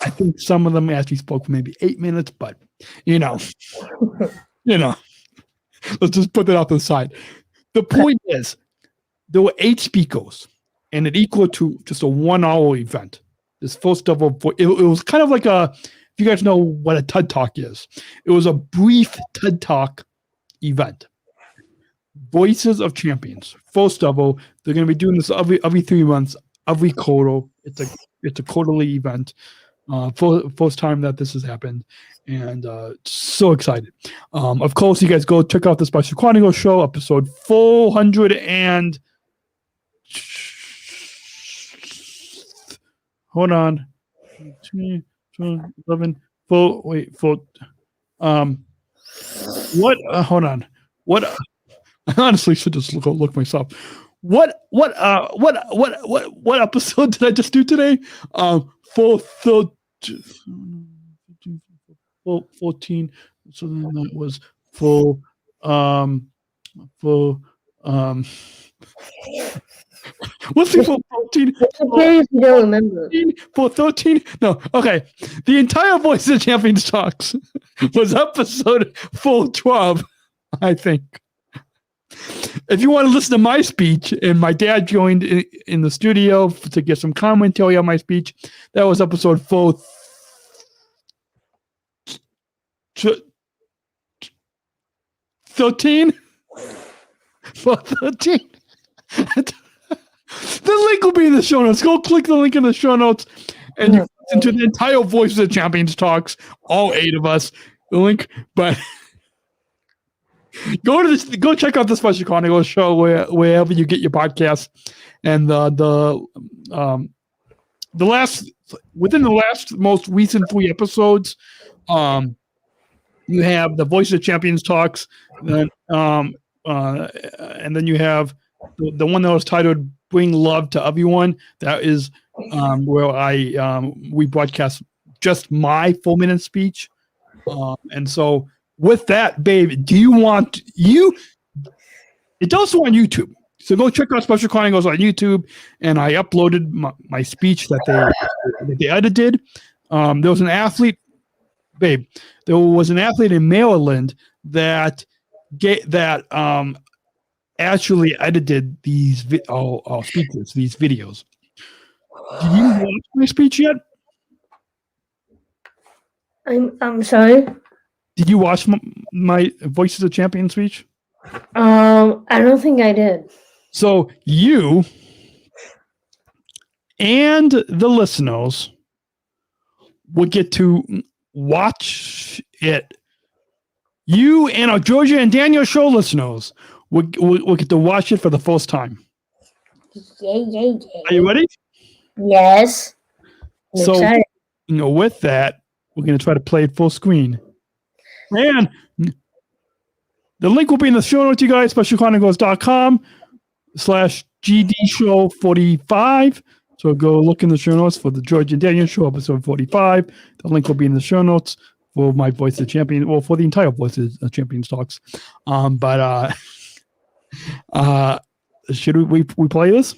think some of them actually spoke for maybe 8 minutes, but let's just put that off to the side. The point is, there were 8 speakers, and it equaled to just a 1-hour event. This first of all, it was kind of like if you guys know what a TED Talk is, it was a brief TED Talk event. Voices of Champions. First of all, they're going to be doing this every 3 months, every quarter. It's a quarterly event. First time that this has happened, and so excited. Of course, you guys go check out the Special Chronicles show, episode 400 and hold on, 11. Hold on. What? I honestly should just look myself. What episode did I just do today? 14. So then that was what's the 14? Okay, if you don't remember. 13? No, okay. The entire Voice of the Champions talks was episode 412, I think. If you want to listen to my speech, and my dad joined in the studio to get some commentary on my speech, that was episode 413. 413. The link will be in the show notes. Go click the link in the show notes, and you listen to the entire Voice of the Champions talks, all 8 of us. The link, but. Go check out the Special Chronicles show wherever you get your podcasts, and within the last most recent 3 episodes, you have the Voice of the Champions talks, then and then you have the one that was titled "Bring Love to Everyone." That is where we broadcast just my 4-minute speech, and so. With that, babe, it's also on YouTube. So go check out Special Chronicles on YouTube, and I uploaded my speech that they edited. There was an athlete, babe. There was an athlete in Maryland that actually edited these speeches, these videos. Did you watch my speech yet? I'm sorry. Did you watch my Voices of the Champion speech? I don't think I did. So you and the listeners will get to watch it. You and our Georgia and Daniel show listeners will get to watch it for the first time. Yay. Are you ready? Yes. I'm So, excited. with that, we're going to try to play it full screen. And the link will be in the show notes, you guys, specialchronicles.com/GD show 45. So go look in the show notes for the George and Daniel show, episode 45. The link will be in the show notes for my Voice of the Champion, well, for the entire Voice of the Champions talks. Should we play this?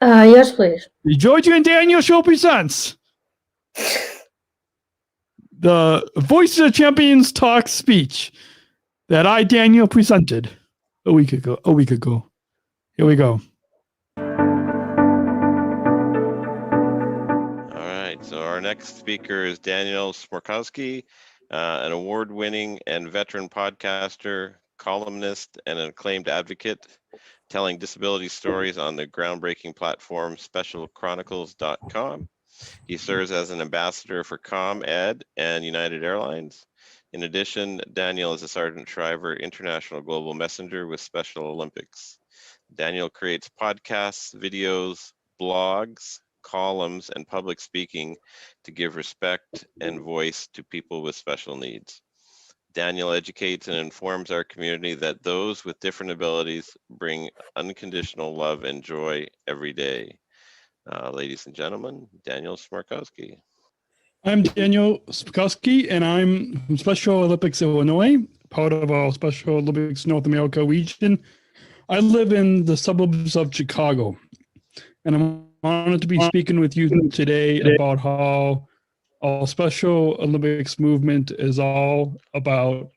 Yes, please. The George and Daniel show presents the Voice of the Champions talk speech that I, Daniel, presented a week ago. Here we go. All right. So our next speaker is Daniel Smrokowski, an award-winning and veteran podcaster, columnist, and an acclaimed advocate, telling disability stories on the groundbreaking platform specialchronicles.com. He serves as an ambassador for ComEd and United Airlines. In addition, Daniel is a Sergeant Shriver International Global Messenger with Special Olympics. Daniel creates podcasts, videos, blogs, columns, and public speaking to give respect and voice to people with special needs. Daniel educates and informs our community that those with different abilities bring unconditional love and joy every day. Ladies and gentlemen, Daniel Smrokowski. I'm Daniel Smrokowski, and I'm from Special Olympics Illinois, part of our Special Olympics North America region. I live in the suburbs of Chicago, and I'm honored to be speaking with you today about how our Special Olympics movement is all about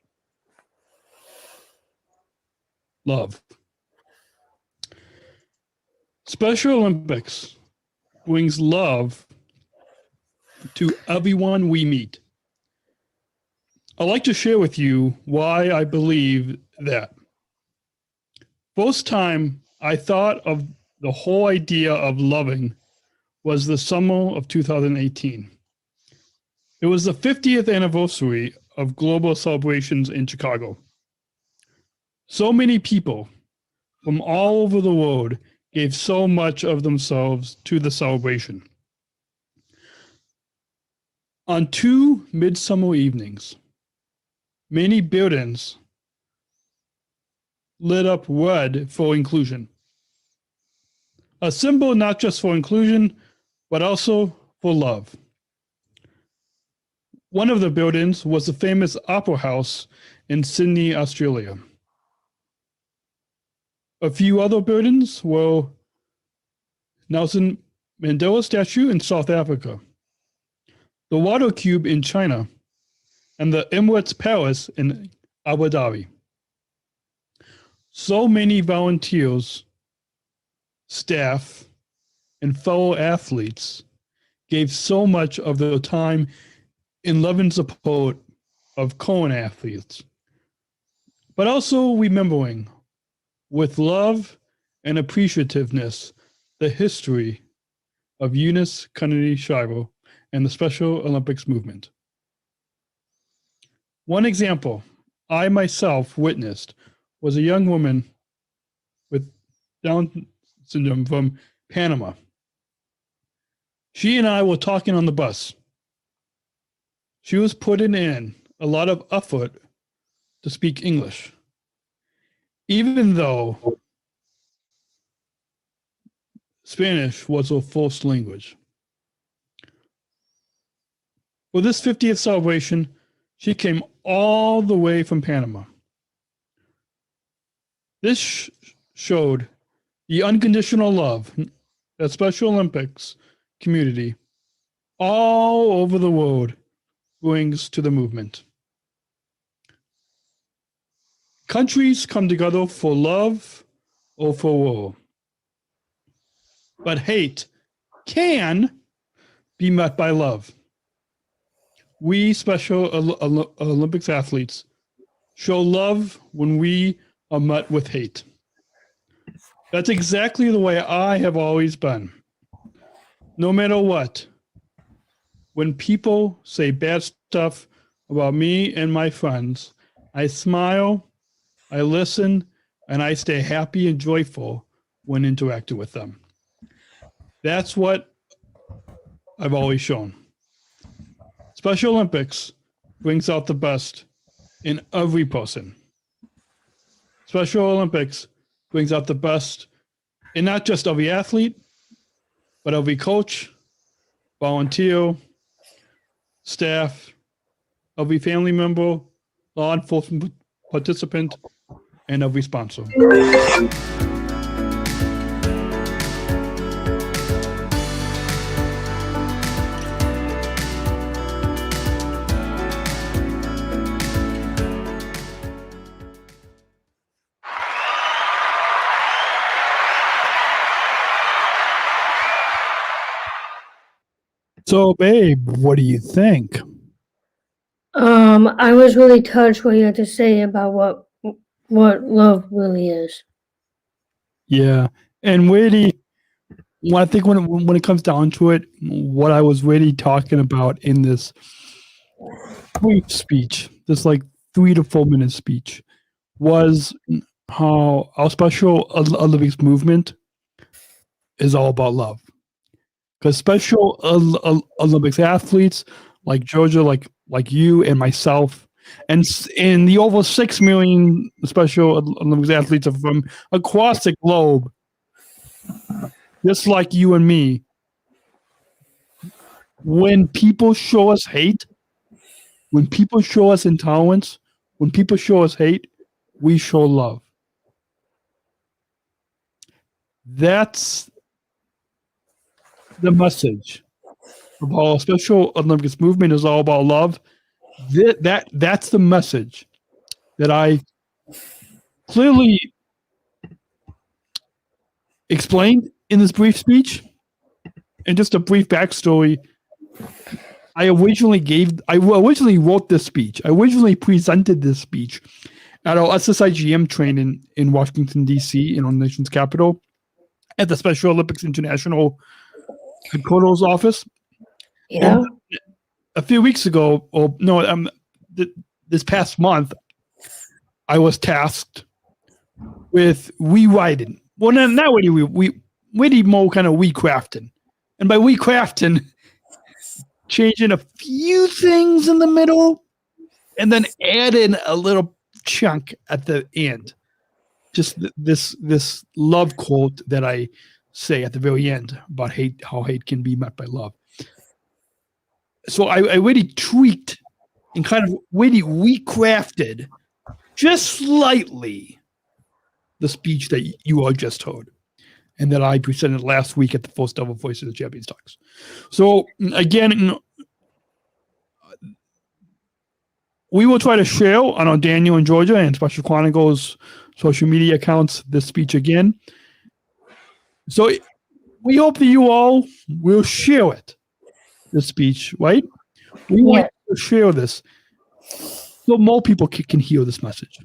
love. Special Olympics brings love to everyone we meet. I'd like to share with you why I believe that. First time I thought of the whole idea of loving was the summer of 2018. It was the 50th anniversary of global celebrations in Chicago. So many people from all over the world gave so much of themselves to the celebration. On 2 midsummer evenings, many buildings lit up red for inclusion. A symbol not just for inclusion, but also for love. One of the buildings was the famous Opera House in Sydney, Australia. A few other buildings were Nelson Mandela statue in South Africa, the Water Cube in China, and the Emirates Palace in Abu Dhabi. So many volunteers, staff, and fellow athletes gave so much of their time in love and support of current athletes, but also remembering with love and appreciativeness the history of Eunice Kennedy Shriver and the Special Olympics movement. One example I myself witnessed was a young woman with Down syndrome from Panama. She and I were talking on the bus. She was putting in a lot of effort to speak English, even though Spanish was her first language. For this 50th celebration, she came all the way from Panama. This showed the unconditional love that Special Olympics community all over the world brings to the movement. Countries come together for love or for war. But hate can be met by love. We Special Olympics athletes show love when we are met with hate. That's exactly the way I have always been. No matter what, when people say bad stuff about me and my friends, I smile, I listen, and I stay happy and joyful when interacting with them. That's what I've always shown. Special Olympics brings out the best in every person. Special Olympics brings out the best in not just every athlete, but every coach, volunteer, staff, every family member, law enforcement participant, and every sponsor. So, babe, what do you think? I was really touched what you had to say about what love really is. Yeah, and really, I think when it comes down to it, what I was really talking about in this brief speech, this like 3 to 4 minute speech, was how our Special Olympics movement is all about love. Because Special Olympics athletes like Georgia, like you and myself, and in the over 6 million Special Olympics athletes from across the globe, just like you and me, when people show us hate, when people show us intolerance, when people show us hate, we show love. That's the message of our Special Olympics movement is all about love. That's the message that I clearly explained in this brief speech. And just a brief backstory, I originally wrote this speech. I originally presented this speech at our SSIGM training in Washington, D.C., in our nation's capital, at the Special Olympics International headquarters office. Yeah. And a few weeks ago, or no, this past month, I was tasked with rewriting. Well, not really really more kind of recrafting. And by recrafting, changing a few things in the middle, and then adding a little chunk at the end. Just this love quote that I say at the very end about hate, how hate can be met by love. So I really tweaked and kind of really recrafted just slightly the speech that you all just heard and that I presented last week at the first ever Voices of Champions Talks. So again, we will try to share on our Daniel and Georgia and Special Chronicles social media accounts this speech again. So we hope that you all will share it, this speech, right? We want to share this so more people can hear this message.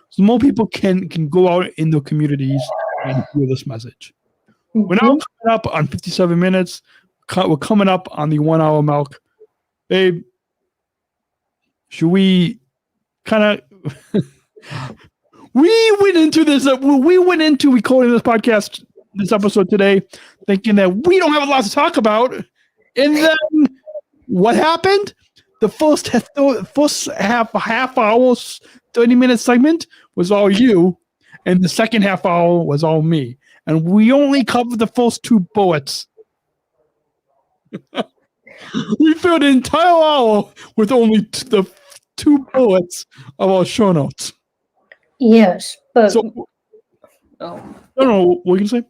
So more people can go out in their communities and hear this message. We're now coming up on 57 minutes. We're coming up on the 1 hour mark. Babe, should we kind of... we went into recording this podcast, this episode today, thinking that we don't have a lot to talk about. And then what happened? The first half hour, 30-minute segment was all you, and the second half hour was all me. And we only covered the first 2 bullets. We filled the entire hour with only the 2 bullets of our show notes. Yes, but So, no, what can you say?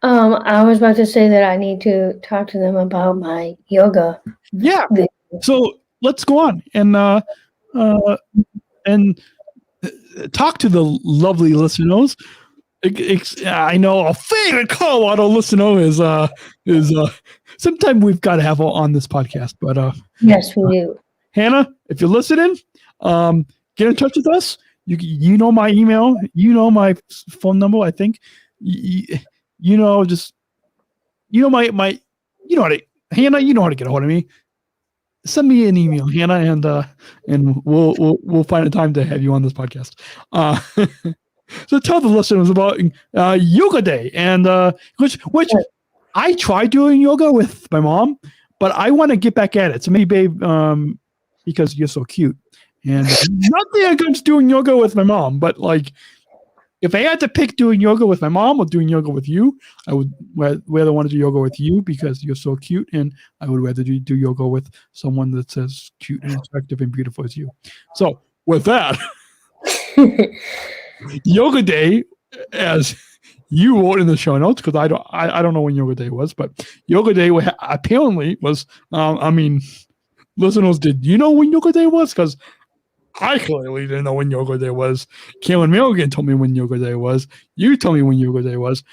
I was about to say that I need to talk to them about my yoga. Yeah. So let's go on and talk to the lovely listeners. I know our favorite Colorado listener is sometime we've got to have her on this podcast. But yes, we do. Hannah, if you're listening, get in touch with us. You know my email. You know my phone number. I think. You know how to, Hannah, you know how to get a hold of me. Send me an email, Hannah, and we'll find a time to have you on this podcast. So tell the listeners about Yoga Day, and which I tried doing yoga with my mom, but I want to get back at it. So maybe, babe, because you're so cute, and nothing against doing yoga with my mom, but like, if I had to pick doing yoga with my mom or doing yoga with you, I would rather want to do yoga with you because you're so cute, and I would rather do yoga with someone that's as cute and attractive and beautiful as you. So with that, Yoga Day, as you wrote in the show notes, because I don't know when Yoga Day was, but Yoga Day apparently was. Listeners, did you know when Yoga Day was? Because I clearly didn't know when Yoga Day was. Kaylin Milligan told me when Yoga Day was. You told me when Yoga Day was.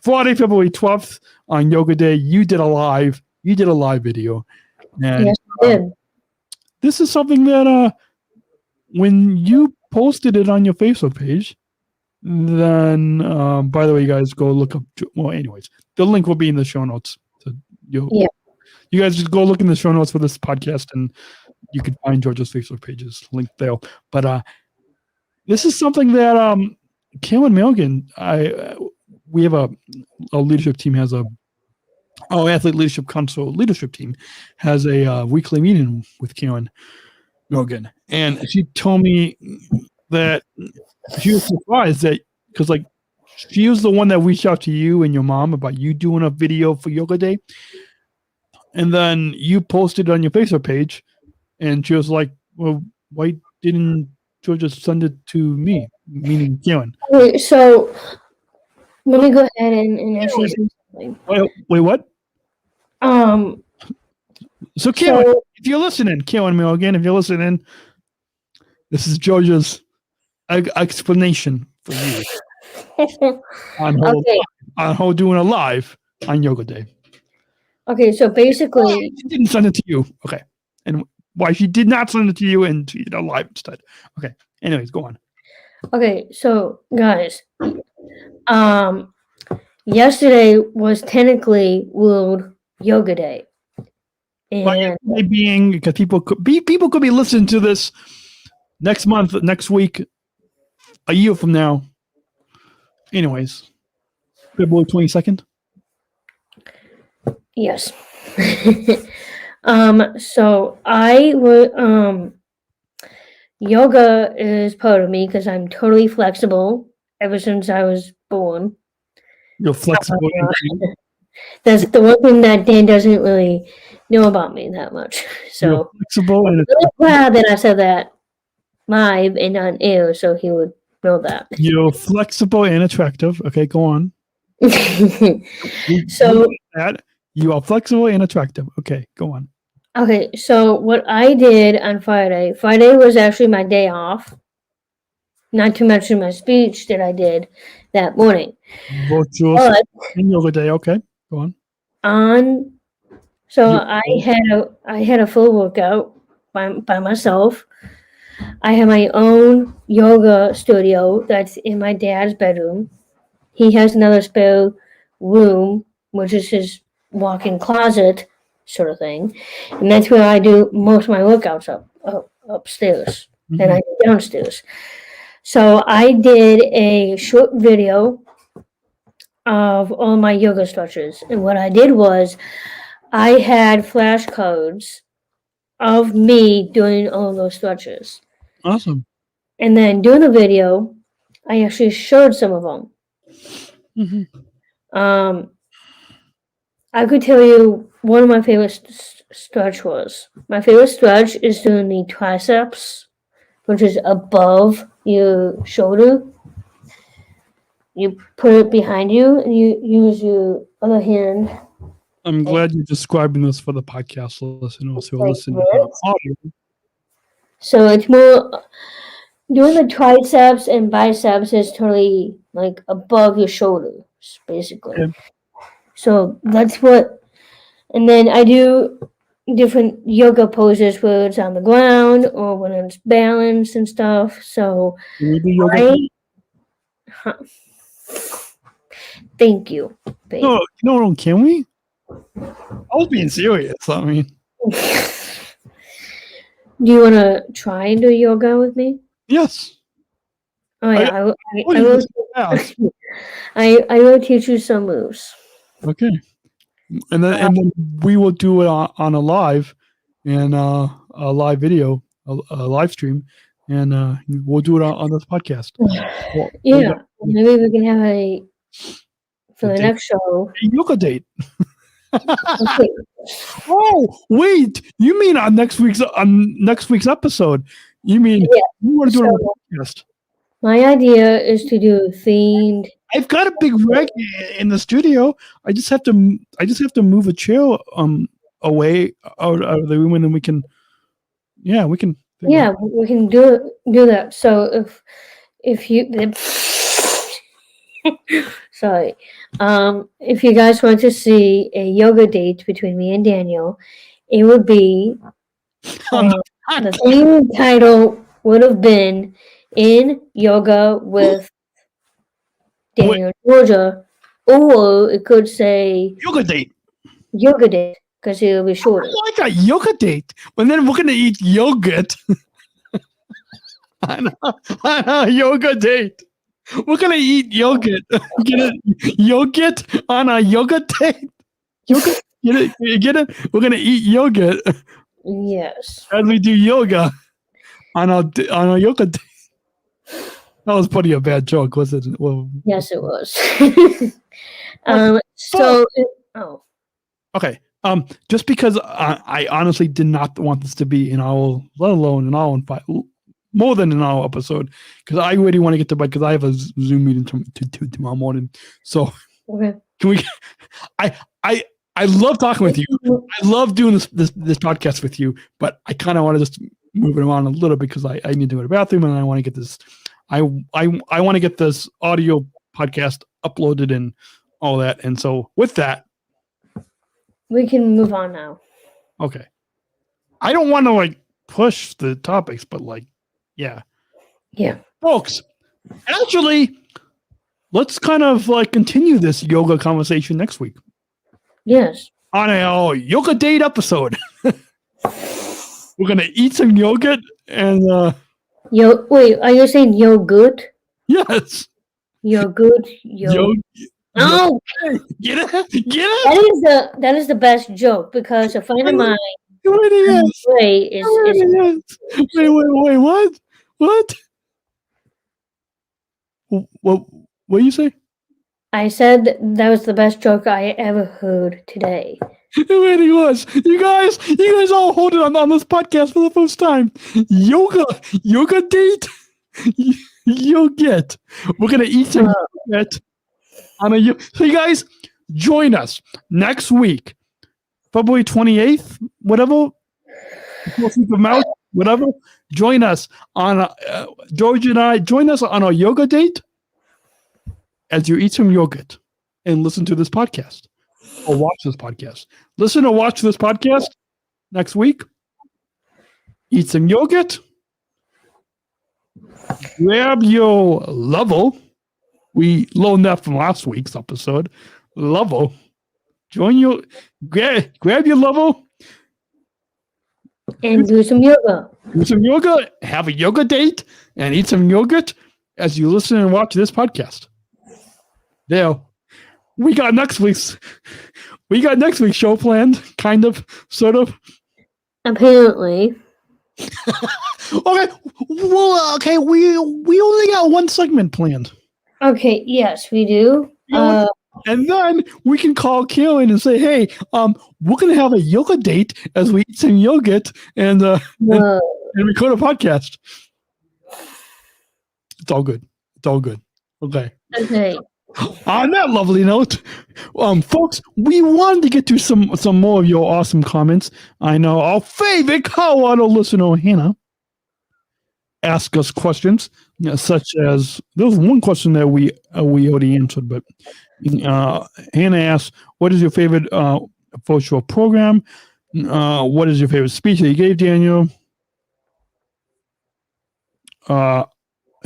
Friday, February 12th on Yoga Day, you did a live video. And Yes, I did. this is something that when you posted it on your Facebook page, then by the way, you guys go look up. Well, anyways, the link will be in the show notes. So you guys just go look in the show notes for this podcast, and you can find Georgia's Facebook pages linked there. But this is something that Kaylin Milligan, we have a leadership team has our Athlete Leadership Council leadership team has a weekly meeting with Kaylin Milligan, and she told me that she was surprised that because like she was the one that reached out to you and your mom about you doing a video for Yoga Day, and then you posted on your Facebook page, and she was like, "Well, why didn't Georgia send it to me?" Meaning Kaylin. Okay, so let me go ahead and actually say something. Wait, what? So Kaylin, if you're listening, Kaylin Milligan, if you're listening, this is Georgia's explanation for you on her doing a live on Yoga Day. Okay, so basically, she didn't send it to you. Okay, and why she did not send it to you and she did a live instead. Okay. Anyways, go on. Okay, so guys, yesterday was technically World Yoga Day, and being because people could be listening to this next month, next week, a year from now. Anyways, February 22nd. Yes. So I would yoga is part of me because I'm totally flexible ever since I was born. You're flexible. That's the one thing that Dan doesn't really know about me that much. So you're flexible, I'm really glad that I said that live and on air, so he would know that. You're flexible and attractive. Okay, go on. So you are flexible and attractive. Okay, go on. Okay, so what I did on Friday was actually my day off. Not to mention my speech that I did that morning. Virtual Yoga Day. Okay, go on. So I had a full workout by myself. I have my own yoga studio that's in my dad's bedroom. He has another spare room, which is his walk-in closet sort of thing, and that's where I do most of my workouts upstairs, and I do downstairs. So I did a short video of all my yoga stretches, and what I did was I had flashcards of me doing all those stretches. Awesome. And then during the video, I actually showed some of them. I could tell you one of my favorite stretch was. My favorite stretch is doing the triceps, which is above your shoulder. You put it behind you, and you use your other hand. I'm glad you're describing this for the podcast listeners who are listening. So it's more doing the triceps and biceps is totally like above your shoulders, basically. Okay. So that's what, and then I do different yoga poses where it's on the ground or when it's balanced and stuff. So can we do yoga? Thank you. Babe. No, can we? I was being serious. I mean, do you want to try and do yoga with me? Yes. Oh yeah, I will teach you some moves. Okay. And then we will do it on a live and a live video, a live stream, and we'll do it on this podcast. Well, Yeah, maybe we can have for the next show. A yoga date. Okay. Oh wait, you mean on next week's episode? You mean you want to do it on the podcast? My idea is to do themed. I've got a big rig in the studio. I just have to move a chair away out of the room, and then we can. Yeah, we can. Yeah, we can do that. So if you sorry, if you guys want to see a yoga date between me and Daniel, it would be the theme title would have been In Yoga with Daniel Georgia, or it could say yoga date because it'll be shorter. I like a yoga date, and then we're gonna eat yogurt on a yoga date. We're gonna eat yogurt. Yogurt on a yoga date. Yogurt, get it? We're gonna eat yogurt. Yes. As we do yoga on a yoga date. That was probably a bad joke, was it? Well, yes, it was. Okay. Just because I honestly did not want this to be an hour, let alone an hour and 5, more than an hour episode, because I really want to get to bed because I have a Zoom meeting tomorrow morning. So okay. Can we? I love talking with you. I love doing this podcast with you, but I kind of want to just move it around a little bit because I need to go to the bathroom and I want to get this. I want to get this audio podcast uploaded and all that. And so with that, we can move on now. Okay. I don't want to push the topics, but yeah. Yeah. Folks, actually, let's kind of continue this yoga conversation next week. Yes. On a yoga date episode. We're going to eat some yogurt and wait, are you saying yogurt? Yes. Yogurt. Oh, get it? That is the best joke because a friend of mine is wait, what? What do you say? I said that was the best joke I ever heard today. It really was. You guys all hold it on this podcast for the first time. Yoga date. You'll get. We're gonna eat some yogurt. So you guys join us next week, February 28th, whatever. Whatever. Join us on George and I. Join us on our yoga date as you eat some yogurt and listen to this podcast or watch this podcast. Listen or watch this podcast next week. Eat some yogurt. Grab your level. We loaned that from last week's episode. Level. Join your grab your level. And do some yoga. Do some yoga. Have a yoga date and eat some yogurt as you listen and watch this podcast. There. We got next week's show planned, kind of, sort of. Apparently. Okay. Well, okay, we only got one segment planned. Okay, yes, we do. And then we can call Karen and say, hey, we're gonna have a yoga date as we eat some yogurt and record a podcast. It's all good. Okay. Okay. On that lovely note, folks, we wanted to get to some more of your awesome comments. I know our favorite Colorado listener, Hannah, asked us questions, such as there was one question that we already answered, but Hannah asked, "What is your favorite virtual program? What is your favorite speech that you gave, Daniel?"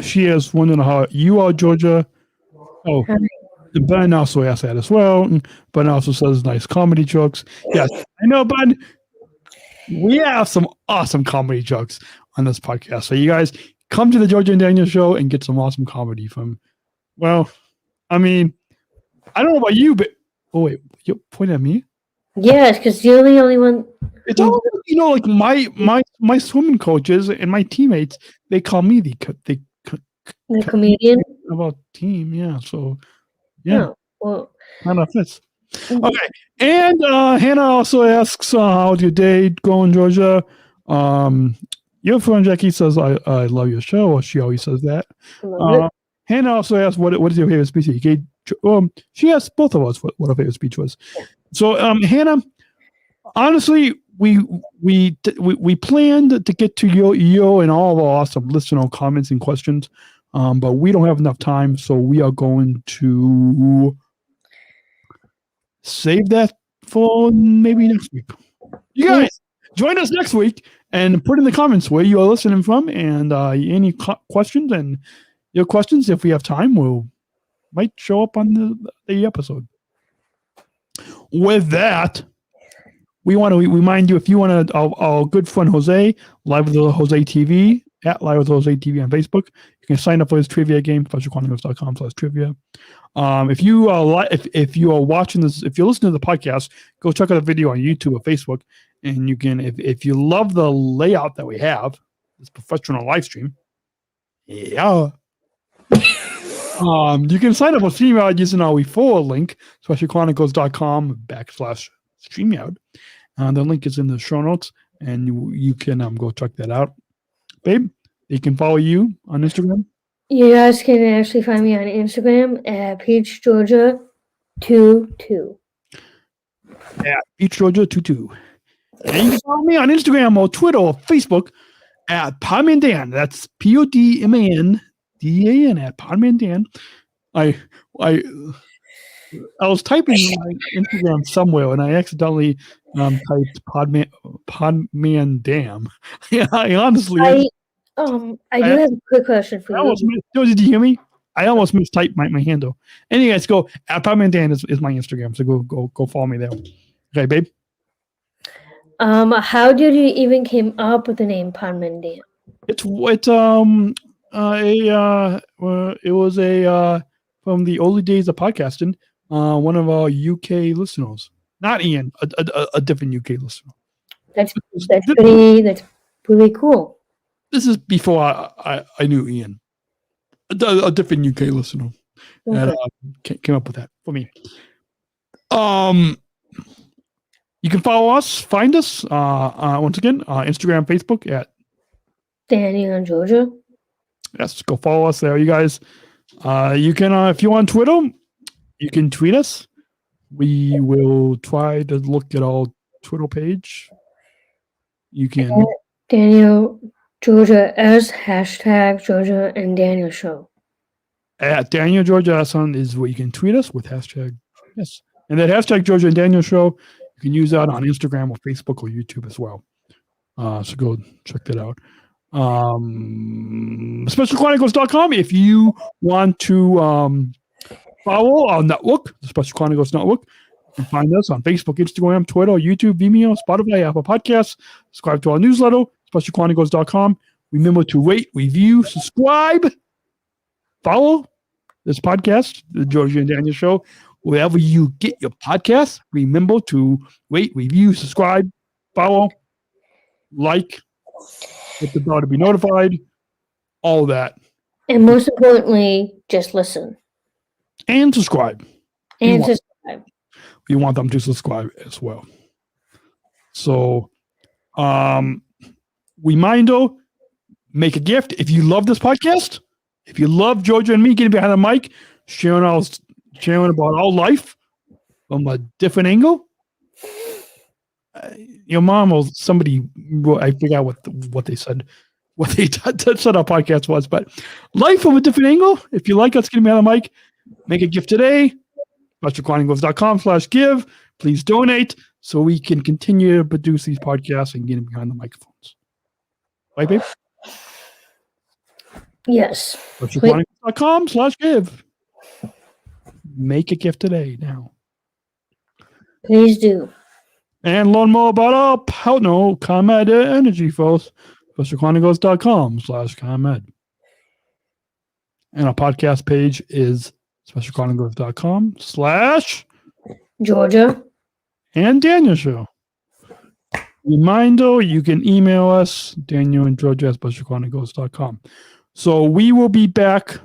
She has wondering how you are, Georgia. Oh, Ben also asked that as well. Ben also says nice comedy jokes. Yes, I know, Ben. We have some awesome comedy jokes on this podcast. So you guys come to the Georgia and Daniel show and get some awesome comedy from, well, I mean, I don't know about you, but, oh, wait, you point at me? Yes, because you're the only one. It's all, like my swimming coaches and my teammates, they call me the comedian about team. Yeah. So, yeah. Oh, well, kind of fits. Okay. And Hannah also asks, how's your day going, Georgia? Your friend Jackie says, I love your show. Or she always says that. Hannah also asks, what is your favorite speech? She asked both of us what our favorite speech was. So, Hannah, honestly, we planned to get to you and all of our awesome listener comments and questions, but we don't have enough time, so we are going to save that for maybe next week. You guys join us next week and put in the comments where you are listening from and any questions, and your questions, if we have time, might show up on the episode. With that, we want to remind you, if you want to, our good friend Jose, Live with Jose TV, at Live with Jose TV on Facebook. You can sign up for his trivia game, specialchronicles.com/trivia. If you are watching this, if you're listening to the podcast, go check out the video on YouTube or Facebook, and you can, if you love the layout that we have, this professional live stream, you can sign up for StreamYard using our referral link, specialchronicles.com/StreamYard. The link is in the show notes, and you can go check that out. Babe, they can follow you on Instagram. You guys can actually find me on Instagram at PeachGeorgia22. At PeachGeorgia22. And you can follow me on Instagram or Twitter or Facebook at PodmanDan. That's PodmanDan at PodmanDan. I was typing my Instagram somewhere and I accidentally typed Podman Dam. Yeah, I honestly. I do have a quick question for you. Did you hear me? I almost mistyped my handle. Anyways, go at Podman Dan is my Instagram, so go follow me there. Okay, babe. How did you even came up with the name Podman Dan? It was from the early days of podcasting. One of our UK listeners, not Ian, a different UK listener. That's pretty cool. This is before I knew Ian, a different UK listener that came up with that for me. You can follow us, find us once again, Instagram, Facebook at Daniel and Georgia. Yes, go follow us there, you guys. You can, if you're on Twitter, you can tweet us. We will try to look at our Twitter page. You can Daniel Georgia as hashtag Georgia and Daniel show. At Daniel Georgia Asson is where you can tweet us with hashtag. Yes. And that hashtag Georgia and Daniel show, you can use that on Instagram or Facebook or YouTube as well. So go check that out. SpecialChronicles.com if you want to follow our network, the Special Chronicles Network. You can find us on Facebook, Instagram, Twitter, YouTube, Vimeo, Spotify, Apple Podcasts. Subscribe to our newsletter, SpecialChronicles.com. Remember to rate, review, subscribe, follow this podcast, the Georgia and Daniel Show, wherever you get your podcasts. Remember to rate, review, subscribe, follow, like, hit the bell to be notified, all that. And most importantly, just listen. And subscribe. And subscribe. We want them to subscribe as well. So, reminder, make a gift. If you love this podcast, if you love Georgia and me getting behind the mic, sharing about our life from a different angle. Your mom or somebody, I forgot what they said, what they said our podcast was, but life from a different angle. If you like us getting behind the mic, make a gift today. SpecialChronicles.com/give. Please donate so we can continue to produce these podcasts and get behind the microphones. Right, babe? Yes. SpecialChronicles.com/give. Make a gift today now. Please do. And learn more about our partner, ComEd Energy Force. SpecialChronicles.com/ComEd. And our podcast page is specialchronicles.com/Georgia and Daniel Show. Reminder, you can email us, Daniel and Georgia at specialchronicles.com. So we will be back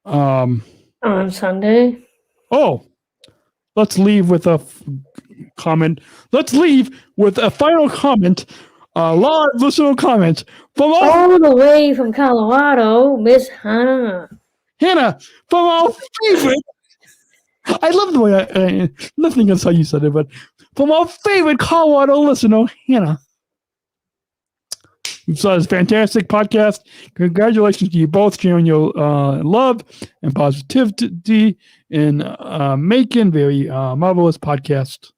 on Sunday. Oh, let's leave with a comment. Let's leave with a final comment, a live listener comment from all the way from Colorado, Miss Hannah. Hannah, from our favorite. I love the way nothing else how you said it, but from our favorite Colorado listener, Hannah. So it's a fantastic podcast. Congratulations to you both sharing your love and positivity in making very marvelous podcasts.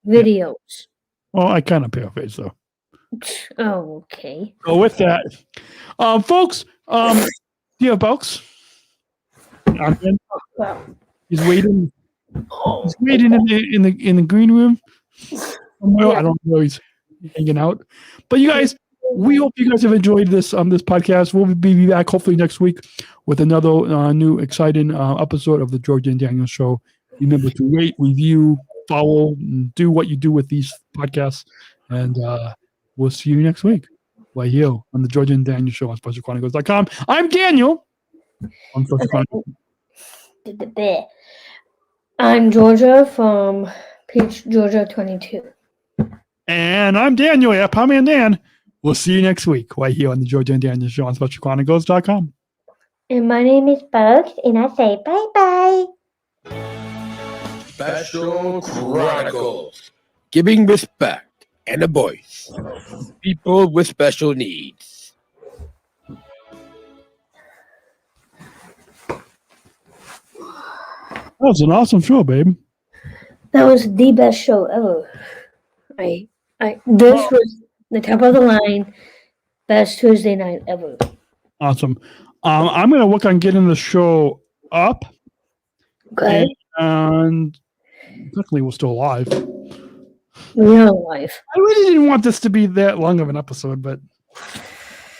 Videos. Well, I kind of paraphrase though. Oh, okay. So with that, folks, dear folks, he's waiting. He's waiting in the green room. Somewhere. I don't know. He's hanging out. But you guys, we hope you guys have enjoyed this podcast. We'll be back hopefully next week with another new exciting episode of the Georgia and Daniel Show. Remember to rate, review, follow, and do what you do with these podcasts. And we'll see you next week right here on the Georgia and Daniel Show on SpecialChronicles.com. I'm Daniel. On Special Chronicles. I'm Georgia from Peach, Georgia 22. And I'm Daniel at Palmy and Dan. We'll see you next week right here on the Georgia and Daniel Show on SpecialChronicles.com. And my name is Bugs, and I say bye-bye. Special Chronicles. Giving respect and a voice to people with special needs. That was an awesome show, babe. That was the best show ever. This was the top of the line, best Tuesday night ever. Awesome. I'm going to work on getting the show up. Okay. And luckily we're still alive. We are alive. I really didn't want this to be that long of an episode, but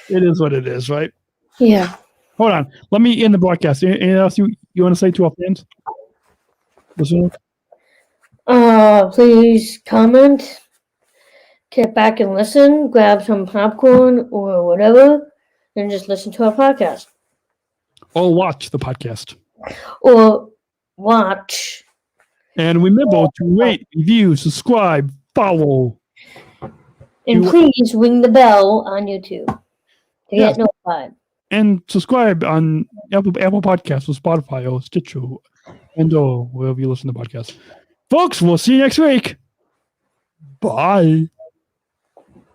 it is what it is, right? Yeah. Hold on. Let me end the broadcast. Anything else you want to say to our fans? Please comment, get back and listen, grab some popcorn or whatever, and just listen to our podcast. Or watch the podcast. Or watch. And remember to rate, review, subscribe, follow. And please ring the bell on YouTube to get notified. And subscribe on Apple Podcasts or Spotify or Stitcher and or wherever you listen to podcasts. Folks, we'll see you next week. Bye.